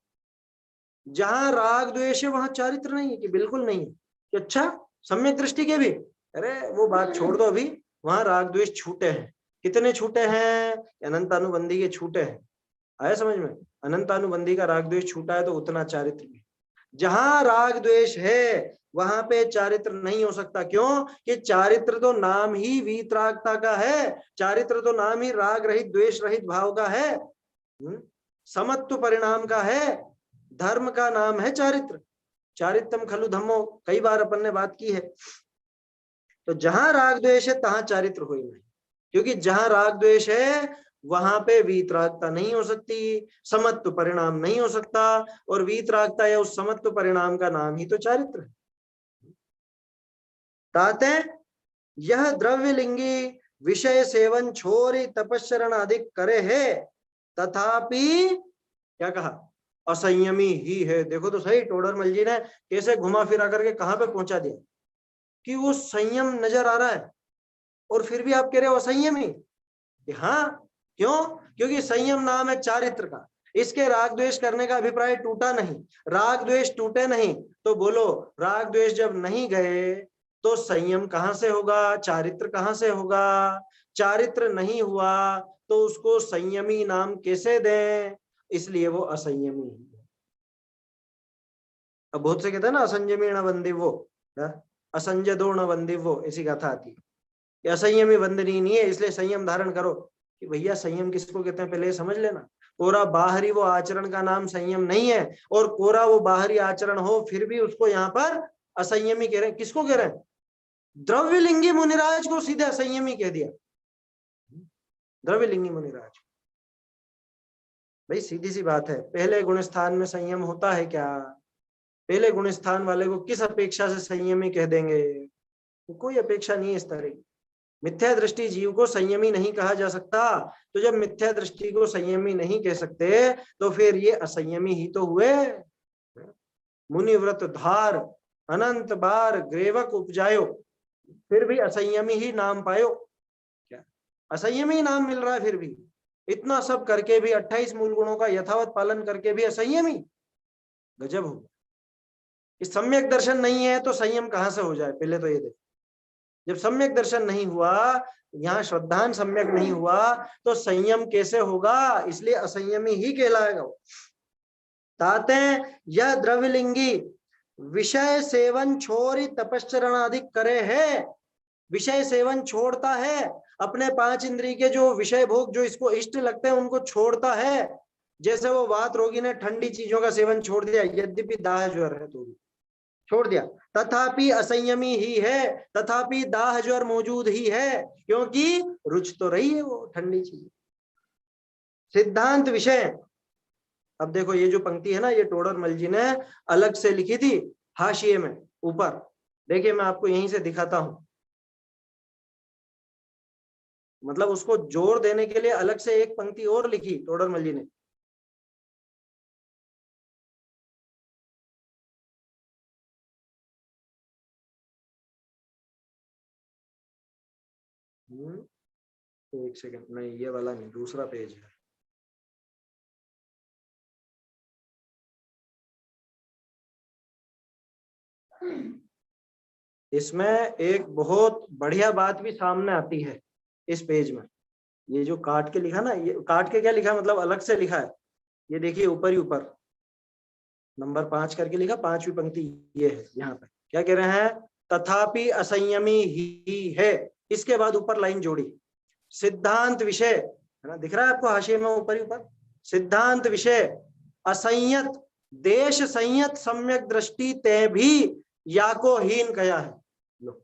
जहां राग द्वेष है वहां चारित्र नहीं है कि बिल्कुल नहीं है कि अच्छा सम्यक दृष्टि के भी? अरे वो बात छोड़ दो, अभी वहां राग द्वेष छूटे हैं। कितने छूटे हैं? अनंत अनुबंधी के छूटे हैं। आया समझ में? अनंतानुबंधी का राग द्वेष छूटा है तो उतना चारित्र भी। जहां राग द्वेष है वहां पे चारित्र नहीं हो सकता। क्यों? कि चारित्र तो नाम ही वीतरागता का है, चारित्र तो नाम ही राग रहित द्वेष रहित भाव का है, समत्व परिणाम का है, धर्म का नाम है चारित्र। चारित्रम खलु धम्मो, कई बार अपन ने बात की है। तो जहां राग द्वेष है तहां चारित्र हो ही नहीं, क्योंकि जहां राग द्वेष है वहां पे वीतरागता नहीं हो सकती, समत्व परिणाम नहीं हो सकता, और वीतरागता या उस समत्व परिणाम का नाम ही तो चारित्र है। ताते यह द्रव्यलिंगी विषय सेवन छोरी तपस्चरण अधिक करे है, तथापि क्या कहा? असंयमी ही है। देखो तो सही, टोडरमल जी ने कैसे घुमा फिरा करके कहां पे पहुंचा दिया कि वो संयम नजर आ रहा है और फिर भी आप कह रहे हो असंयमी। हाँ, क्यों? क्योंकि संयम नाम है चारित्र का। इसके राग द्वेष करने का अभिप्राय टूटा नहीं, राग द्वेष टूटे नहीं। तो बोलो, राग द्वेष जब नहीं गए तो संयम कहां से होगा, चारित्र कहां से होगा? चारित्र नहीं हुआ तो उसको संयमी नाम कैसे दें? इसलिए वो असंयमी है। अब बहुत से कहते हैं ना असंयमी न वंदिवो, असंजदो न वंदिवो, ऐसी गाथा आती है। असंयमी वंदनीय नहीं है, इसलिए संयम धारण करो। कि भैया संयम किसको कहते हैं पहले ये समझ लेना। कोरा बाहरी वो आचरण का नाम संयम नहीं है, और कोरा वो बाहरी आचरण हो फिर भी उसको यहाँ पर असंयमी कह रहे हैं। किसको कह रहे हैं? द्रव्यलिंगी मुनिराज को सीधे असंयमी कह दिया। द्रव्यलिंगी मुनिराज, भाई सीधी सी बात है, पहले गुण स्थान में संयम होता है क्या? पहले गुण स्थान वाले को किस अपेक्षा से संयमी कह देंगे? तो कोई अपेक्षा नहीं है इस तरह की। मिथ्या दृष्टि जीव को संयमी नहीं कहा जा सकता। तो जब मिथ्या दृष्टि को संयमी नहीं कह सकते तो फिर ये असंयमी ही तो हुए। मुनिव्रत धार अनंत बार ग्रेवक उपजायो, फिर भी असंयमी ही नाम पायो। क्या असंयमी नाम मिल रहा है? फिर भी इतना सब करके भी, 28 मूल गुणों का यथावत पालन करके भी असंयमी। गजब हो। इस सम्यक दर्शन नहीं है तो संयम कहां से हो जाए? पहले तो ये देखो, जब सम्यक दर्शन नहीं हुआ, यहाँ श्रद्धान सम्यक नहीं हुआ, तो संयम कैसे होगा? इसलिए असंयमी ही कहलाएगा वो। ताते यह द्रव्यलिंगी विषय सेवन छोरी तपश्चरण अधिक करे है। विषय सेवन छोड़ता है, अपने 5 इंद्रिय के जो विषय भोग जो इसको इष्ट लगते हैं उनको छोड़ता है। जैसे वो वात रोगी ने ठंडी चीजों का सेवन छोड़ दिया, यद्यपि दाह ज्वर है तो भी छोड़ दिया, तथापि असंयमी ही है, तथापि दाह ज्वर मौजूद ही है, क्योंकि रुच तो रही है वो ठंडी चीज। सिद्धांत विषय, अब देखो ये जो पंक्ति है ना, ये टोडरमल जी ने अलग से लिखी थी हाशिए में ऊपर। देखिए मैं आपको यहीं से दिखाता हूं, मतलब उसको जोर देने के लिए अलग से एक पंक्ति और लिखी टोडरमल जी ने। एक सेकंड, नहीं ये वाला नहीं, दूसरा पेज है। इसमें एक बहुत बढ़िया बात भी सामने आती है इस पेज में। ये जो काट के लिखा ना, ये काट के क्या लिखा मतलब अलग से लिखा है। ये देखिए ऊपर ही ऊपर नंबर 5 करके लिखा, 5वीं पंक्ति ये है। यहाँ पे क्या कह रहे हैं? तथापि असंयमी ही है। इसके बाद ऊपर लाइन जोड़ी, सिद्धांत विषय, है ना, दिख रहा है आपको हाशिए में ऊपर ही ऊपर। सिद्धांत विषय असंयत देश संयत सम्यक दृष्टि ते भी या को हीन कहा है। लो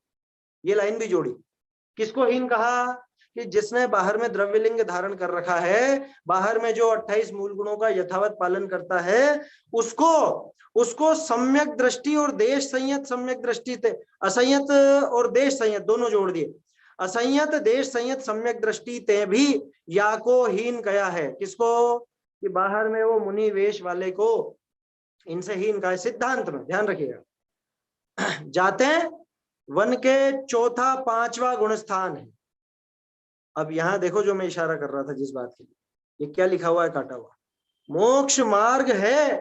ये लाइन भी जोड़ी। किसको हीन कहा? कि जिसने बाहर में द्रव्यलिंग धारण कर रखा है, बाहर में जो 28 मूल गुणों का यथावत पालन करता है, उसको सम्यक दृष्टि और देश संयत सम्यक दृष्टि थे, असंयत और देश संयत दोनों जोड़ दिए। असंयत देश संयत सम्यक दृष्टि ते भी या को हीन कहा है। किसको? कि बाहर में वो मुनि वेश वाले को इनसे हीन कहा है। सिद्धांत में ध्यान रखिएगा, जाते वन के चौथा 5वां गुण स्थान है। अब यहां देखो जो मैं इशारा कर रहा था जिस बात के लिए, ये क्या लिखा हुआ है काटा हुआ? मोक्ष मार्ग है।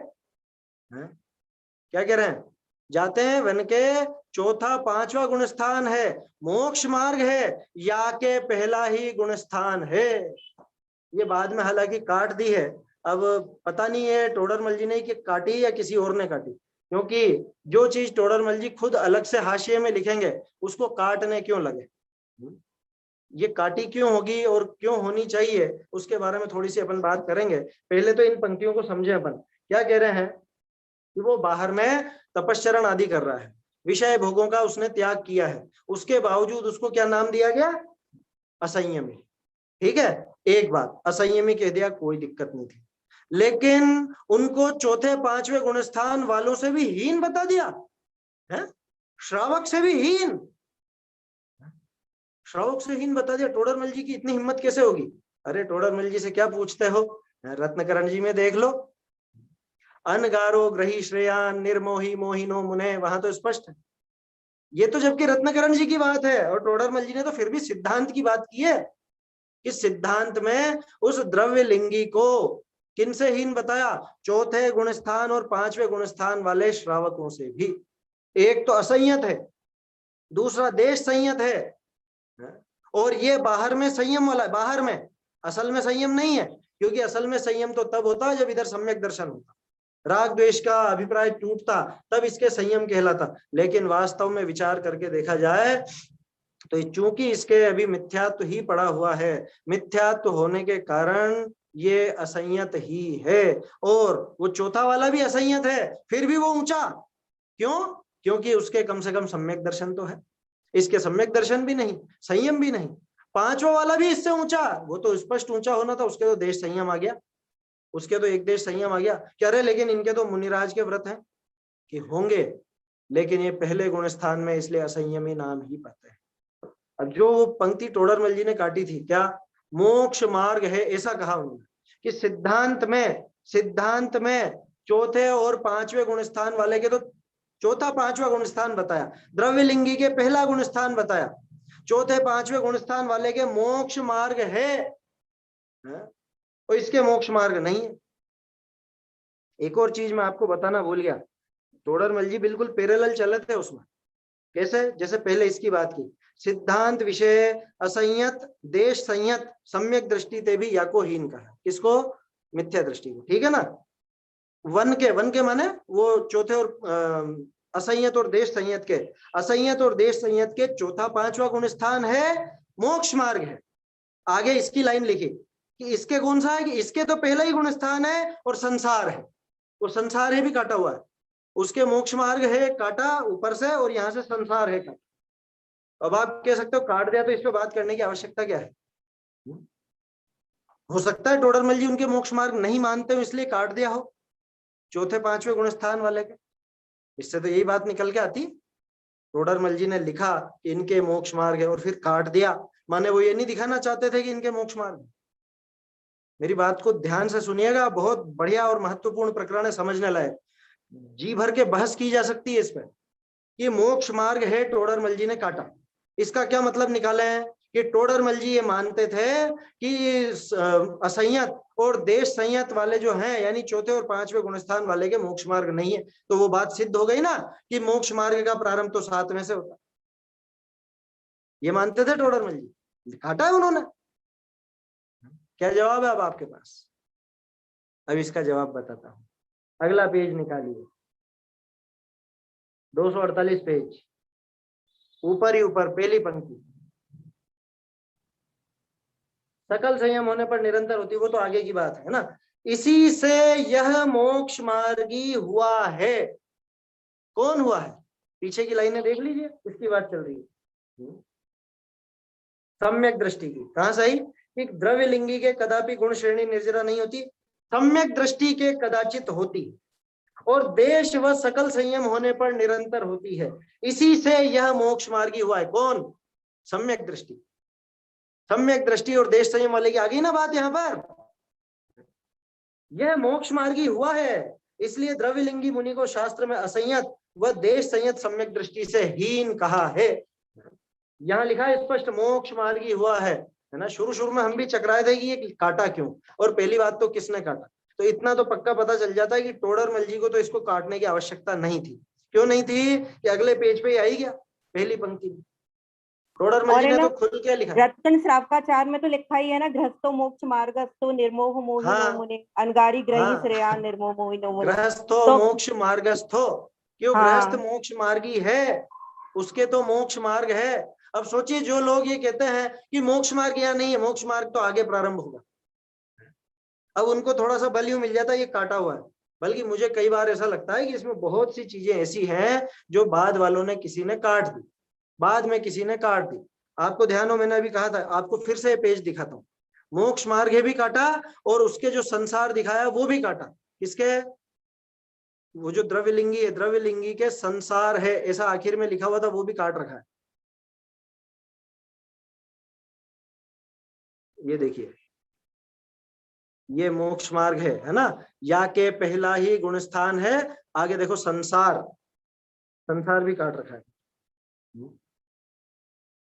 क्या कह रहे हैं? जाते हैं वन के चौथा 5वां गुण स्थान है, मोक्ष मार्ग है, या के पहला ही गुण स्थान है। ये बाद में हालांकि काट दी है, अब पता नहीं है टोडरमल जी ने कि काटी या किसी और ने काटी, क्योंकि जो चीज टोडरमल जी खुद अलग से हाशिए में लिखेंगे उसको काटने क्यों लगे, ये काटी क्यों होगी और क्यों होनी चाहिए, उसके बारे में थोड़ी सी अपन बात करेंगे। पहले तो इन पंक्तियों को समझे अपन क्या कह रहे हैं कि वो बाहर में तपश्चरण आदि कर रहा है, विषय भोगों का उसने त्याग किया है, उसके बावजूद उसको क्या नाम दिया गया, असंयमी। ठीक है, एक बात असंयमी कह दिया, कोई दिक्कत नहीं थी, लेकिन उनको चौथे पांचवे गुणस्थान वालों से भी हीन बता दिया है, श्रावक से भी हीन, श्रावक से हीन बता दिया। टोडरमल जी की इतनी हिम्मत कैसे होगी? अरे टोडरमल जी से क्या पूछते हो, रत्नकरण जी में देख लो, अनगारो ग्रही श्रेयान निर्मोही मोहिनो मुने, वहां तो स्पष्ट है। ये तो जबकि रत्नकरण जी की बात है, और टोडरमल जी ने तो फिर भी सिद्धांत की बात की है कि सिद्धांत में उस द्रव्य लिंगी को किनसे हीन बताया, चौथे गुणस्थान और पांचवे गुणस्थान वाले श्रावकों से भी। एक तो असंयत है, दूसरा देश संयत है, और ये बाहर में संयम वाला है, बाहर में, असल में संयम नहीं है, क्योंकि असल में संयम तो तब होता है जब इधर सम्यक दर्शन होता, राग द्वेष का अभिप्राय टूटता, तब इसके संयम कहलाता। लेकिन वास्तव में विचार करके देखा जाए तो चूंकि इसके अभी मिथ्यात्व ही पड़ा हुआ है, मिथ्यात्व होने के कारण ये असंयत ही है, और वो चौथा वाला भी असंयत है, फिर भी वो ऊंचा क्यों, क्योंकि उसके कम से कम सम्यक दर्शन तो है, इसके सम्यक दर्शन भी नहीं, संयम भी नहीं। पांचवा वाला भी इससे ऊंचा, वो तो स्पष्ट ऊंचा होना था, उसके तो देश संयम आ गया, उसके तो एक देश संयम आ गया। कह रहे लेकिन इनके तो मुनिराज के व्रत हैं कि होंगे, लेकिन ये पहले गुण स्थान में, इसलिए असंयमी नाम ही पाते हैं। अब जो वो पंक्ति टोडरमल जी ने काटी थी, क्या मोक्ष मार्ग है, ऐसा कहा उन्होंने कि सिद्धांत में चौथे और पांचवे गुणस्थान वाले के तो चौथा पांचवा गुणस्थान बताया, द्रव्य लिंगी के पहला गुणस्थान बताया, चौथे पांचवे गुणस्थान वाले के मोक्ष मार्ग है, और इसके मोक्ष मार्ग नहीं है। एक और चीज मैं आपको बताना भूल गया, टोडरमल जी बिल्कुल पैरेलल चले थे उसमें। कैसे? जैसे पहले इसकी बात की, सिद्धांत विषय असंयत देश संयत सम्यक दृष्टि ते भी या को हीन कहा, किसको? मिथ्या दृष्टि को, ठीक है ना। वन के माने वो चौथे और असंयत और देश संयत के, असंयत और देश संयत के चौथा पांचवा गुण स्थान है, मोक्ष मार्ग है। आगे इसकी लाइन लिखी कि इसके कौन सा है, कि इसके तो पहला ही गुण स्थान है और संसार है, वो संसार है भी काटा हुआ है, उसके मोक्ष मार्ग है काटा ऊपर से, और यहाँ से संसार है काटा। अब आप कह सकते हो काट दिया तो इस पे बात करने की आवश्यकता क्या है? हो सकता है टोडरमल जी उनके मोक्ष मार्ग नहीं मानते हो इसलिए काट दिया हो चौथे पांचवे गुणस्थान वाले के, इससे तो यही बात निकल के आती। टोडरमल जी ने लिखा कि इनके मोक्ष मार्ग है और फिर काट दिया, माने वो ये नहीं दिखाना चाहते थे कि इनके मोक्ष मार्ग। मेरी बात को ध्यान से सुनिएगा, बहुत बढ़िया और महत्वपूर्ण प्रकरण है, समझने लायक, जी भर के बहस की जा सकती है इस पर। ये मोक्ष मार्ग है, टोडरमल जी ने काटा, इसका क्या मतलब निकाले हैं कि टोडरमल जी ये मानते थे कि असंयत और देश संयत वाले जो हैं, यानी चौथे और पांचवे गुणस्थान वाले के मोक्ष मार्ग नहीं है। तो वो बात सिद्ध हो गई ना कि मोक्ष मार्ग का प्रारंभ तो सातवें से होता, ये मानते थे टोडरमल जी, काटा है उन्होंने। क्या जवाब है अब आपके पास? अब इसका जवाब बताता हूं, अगला पेज निकालिए, 248 पेज, ऊपर ही ऊपर पहली पंक्ति, सकल संयम होने पर निरंतर होती, वो तो आगे की बात है ना। इसी से यह मोक्ष मार्गी हुआ है। कौन हुआ है? पीछे की लाइनें देख लीजिए, इसकी बात चल रही है सम्यक दृष्टि की। कहां सही? कि द्रव्य लिंगी के कदापि गुण श्रेणी निर्जरा नहीं होती, सम्यक दृष्टि के कदाचित होती, और देश व सकल संयम होने पर निरंतर होती है। इसी से यह मोक्ष मार्गी हुआ है। कौन? सम्यक दृष्टि। सम्यक दृष्टि और देश संयम वाले की आ गई ना बात यहां पर। यह मोक्ष मार्गी हुआ है, इसलिए द्रव्यलिंगी मुनि को शास्त्र में असंयत व देश संयत सम्यक दृष्टि से हीन कहा है। यहाँ लिखा है स्पष्ट, मोक्ष मार्गी हुआ है ना। शुरू में हम भी चकराए थे कि ये काटा क्यों, और पहली बात तो किसने काटा, तो इतना तो पक्का पता चल जाता है कि टोडरमल जी को तो इसको काटने की आवश्यकता नहीं थी। क्यों नहीं थी? कि अगले पेज पे ही आ ही गया, पहली पंक्ति में। टोडरमल और जी है ने ना, तो खुल के लिखा है। रत्न श्रावकाचार्य में तो लिखा ही है ना, गृहस्थो मोक्ष मार्गस्थो निर्मोह मोहिनो हाँ मुने अनगारी ग्रही हाँ, श्रेया निर्मोह मोहिनो मुने। गृहस्थो तो मोक्ष मार्गस्थो, क्यों गृहस्थ हाँ, मोक्ष मार्गी है, उसके तो मोक्ष मार्ग है। अब सोचिए जो लोग ये कहते हैं कि मोक्ष मार्ग यहाँ नहीं है, मोक्ष मार्ग तो आगे प्रारंभ होगा, अब उनको थोड़ा सा बल यूं मिल जाता है ये काटा हुआ है। बल्कि मुझे कई बार ऐसा लगता है कि इसमें बहुत सी चीजें ऐसी हैं जो बाद वालों ने किसी ने काट दी, बाद में किसी ने काट दी। आपको ध्यान हो, मैंने अभी कहा था, आपको फिर से पेज दिखाता हूँ। मोक्ष मार्ग है भी काटा, और उसके जो संसार दिखाया वो भी काटा। किसके? वो जो द्रव्यलिंगी है, द्रव्यलिंगी के संसार है ऐसा आखिर में लिखा हुआ था, वो भी काट रखा है। ये देखिए, ये मोक्ष मार्ग है ना, या के पहला ही गुण स्थान है। आगे देखो संसार, संसार भी काट रखा है।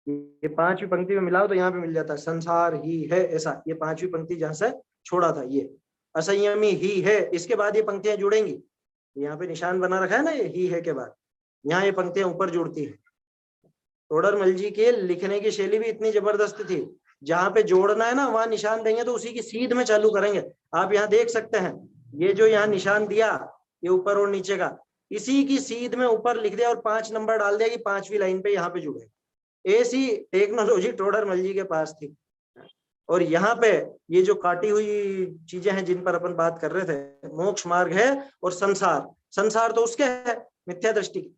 ये पांचवी पंक्ति में मिलाओ तो यहाँ पे मिल जाता है संसार ही है ऐसा। ये पांचवी पंक्ति जहां से छोड़ा था, ये असंयमी ही है, इसके बाद ये पंक्तियां जुड़ेंगी। यहाँ पे निशान बना रखा है ना, ये ही है के बाद यहाँ ये पंक्तियां ऊपर जुड़ती है। टोडरमल जी के लिखने की शैली भी इतनी जबरदस्त थी, जहां पे जोड़ना है ना वहां निशान देंगे तो उसी की सीध में चालू करेंगे। आप यहाँ देख सकते हैं, ये जो यहाँ निशान दिया, ये ऊपर और नीचे का, इसी की सीध में ऊपर लिख दिया और 5 नंबर डाल दिया कि 5वीं लाइन पे यहाँ पे जुड़े। ऐसी टेक्नोलॉजी टोडरमल जी के पास थी। और यहाँ पे ये जो काटी हुई चीजें हैं जिन पर अपन बात कर रहे थे, मोक्ष मार्ग है और संसार, संसार तो उसके है मिथ्या दृष्टि की,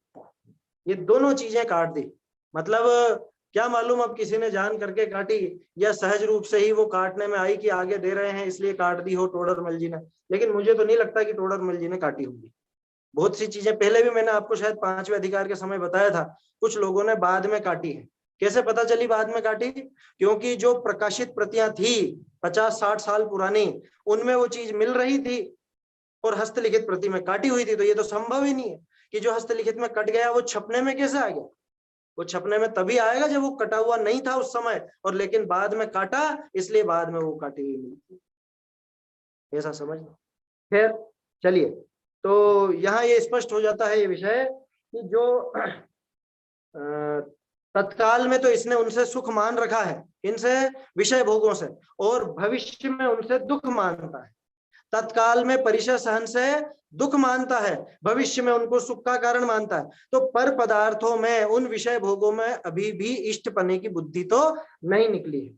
ये दोनों चीजें काट दी। मतलब क्या मालूम अब किसी ने जान करके काटी या सहज रूप से ही वो काटने में आई कि आगे दे रहे हैं इसलिए काट दी हो टोडरमल जी ने। लेकिन मुझे तो नहीं लगता कि टोडरमल जी ने काटी होगी। बहुत सी चीजें पहले भी मैंने आपको शायद 5वें अधिकार के समय बताया था, कुछ लोगों ने बाद में काटी है। कैसे पता चली बाद में काटी? क्योंकि जो प्रकाशित प्रतियां थी 50-60 साल पुरानी, उनमें वो चीज मिल रही थी और हस्तलिखित प्रति में काटी हुई थी। तो ये तो संभव ही नहीं है कि जो हस्तलिखित में कट गया वो छपने में कैसे आ गया। वो छपने में तभी आएगा जब वो कटा हुआ नहीं था उस समय, और लेकिन बाद में काटा इसलिए बाद में वो काटी हुई मिलती, ऐसा समझ। फिर चलिए, तो यहाँ ये स्पष्ट हो जाता है ये विषय कि जो तत्काल में तो इसने उनसे सुख मान रखा है, इनसे विषय भोगों से, और भविष्य में उनसे दुख मानता है। तत्काल में परिचय सहन से दुख मानता है, भविष्य में उनको सुख का कारण मानता है। तो पर पदार्थों में, उन विषय भोगों में अभी भी इष्टपने की बुद्धि तो नहीं निकली है,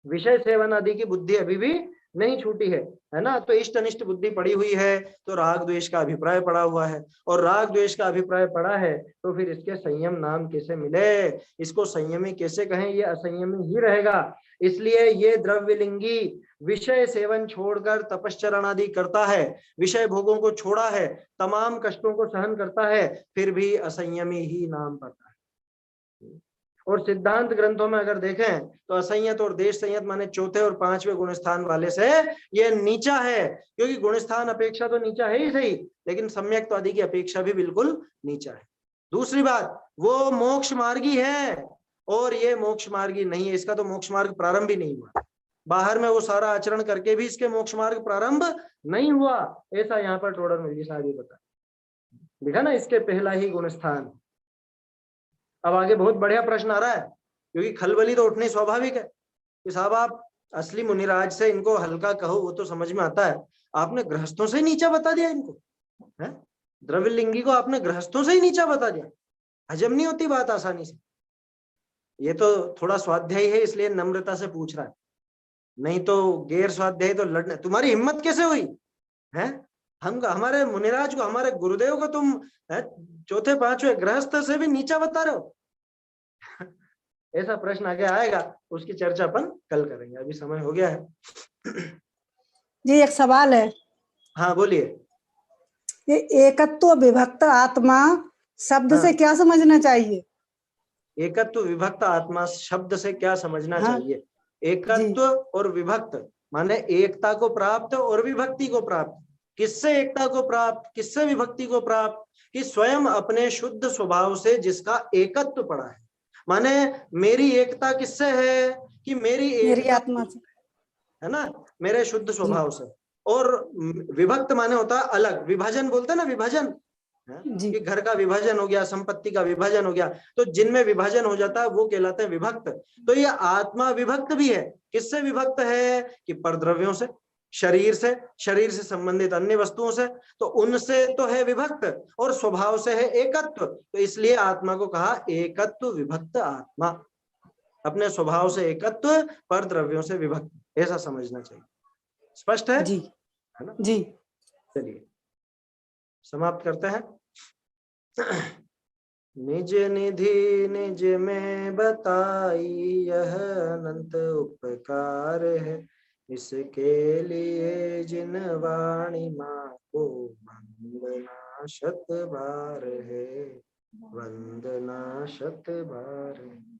विषय सेवन आदि की बुद्धि अभी भी नहीं छूटी है ना। तो इष्ट अनिष्ट बुद्धि पड़ी हुई है, तो राग द्वेष का अभिप्राय पड़ा हुआ है, और राग द्वेष का अभिप्राय पड़ा है तो फिर इसके संयम नाम कैसे मिले, इसको संयमी कैसे कहें, ये असंयमी ही रहेगा। इसलिए ये द्रव्यलिंगी विषय सेवन छोड़कर तपश्चरण आदि करता है, विषय भोगों को छोड़ा है, तमाम कष्टों को सहन करता है, फिर भी असंयमी ही नाम पाता है। और सिद्धांत ग्रंथों में अगर देखें तो असंयत और देश संयत माने चौथे और 5वें गुण स्थान वाले से ये नीचा है, क्योंकि गुण स्थान अपेक्षा तो नीचा है ही सही, लेकिन सम्यक आदि की अपेक्षा भी बिल्कुल नीचा है। दूसरी बात, वो मोक्ष मार्गी है और ये मोक्ष मार्गी नहीं है, इसका तो मोक्ष मार्ग प्रारंभ ही नहीं हुआ। बाहर में वो सारा आचरण करके भी इसके मोक्ष मार्ग प्रारंभ नहीं हुआ, ऐसा यहाँ पर टोडरमल जी साहब बता लिखा ना, इसके पहला ही गुण स्थान। अब आगे बहुत बढ़िया प्रश्न आ रहा है, क्योंकि खलबली तो उठनी स्वाभाविक है कि साहब आप असली मुनिराज से इनको हल्का कहो वो तो समझ में आता है, आपने गृहस्थों से ही नीचा बता दिया इनको, है द्रव्यलिंगी को आपने गृहस्थों से ही नीचा बता दिया। हजम नहीं होती बात आसानी से। ये तो थोड़ा स्वाध्यायी है इसलिए नम्रता से पूछ रहा है, नहीं तो गैर स्वाध्यायी तो लड़ने, तुम्हारी हिम्मत कैसे हुई है? हम हमारे मुनिराज को, हमारे गुरुदेव को तुम चौथे 5वें गृहस्थ से भी नीचा बता रहे हो। ऐसा प्रश्न आगे आएगा, उसकी चर्चा अपन कल करेंगे, अभी समय हो गया है। जी एक सवाल है। हाँ बोलिए। ये एकत्व विभक्त आत्मा शब्द हाँ। से क्या समझना चाहिए? एकत्व विभक्त आत्मा शब्द से क्या समझना हाँ। चाहिए? एकत्व और विभक्त माने एकता को प्राप्त और विभक्ति को प्राप्त। किससे एकता को प्राप्त, किससे विभक्ति को प्राप्त? कि स्वयं अपने शुद्ध स्वभाव से जिसका एकत्व पड़ा है। माने मेरी एकता किससे है? कि मेरी आत्मा से, है ना, मेरे शुद्ध स्वभाव से। और विभक्त माने होता है अलग, विभाजन बोलते हैं ना, विभाजन, जी। कि घर का विभाजन हो गया, संपत्ति का विभाजन हो गया, तो जिनमें विभाजन हो जाता है वो कहलाते हैं विभक्त। तो ये आत्मा विभक्त भी है। किससे विभक्त है? कि परद्रव्यों से, शरीर से, शरीर से संबंधित अन्य वस्तुओं से, तो उनसे तो है विभक्त, और स्वभाव से है एकत्व। तो इसलिए आत्मा को कहा एकत्व विभक्त आत्मा। अपने स्वभाव से एकत्व, पर द्रव्यों से विभक्त, ऐसा समझना चाहिए। स्पष्ट है? जी है ना? जी। चलिए समाप्त करते हैं। निज निधि निज में बताई यह अनंत उपकार है, इसके लिए जिन वाणी माँ को वंदना शत बार है, वंदना शत बार है।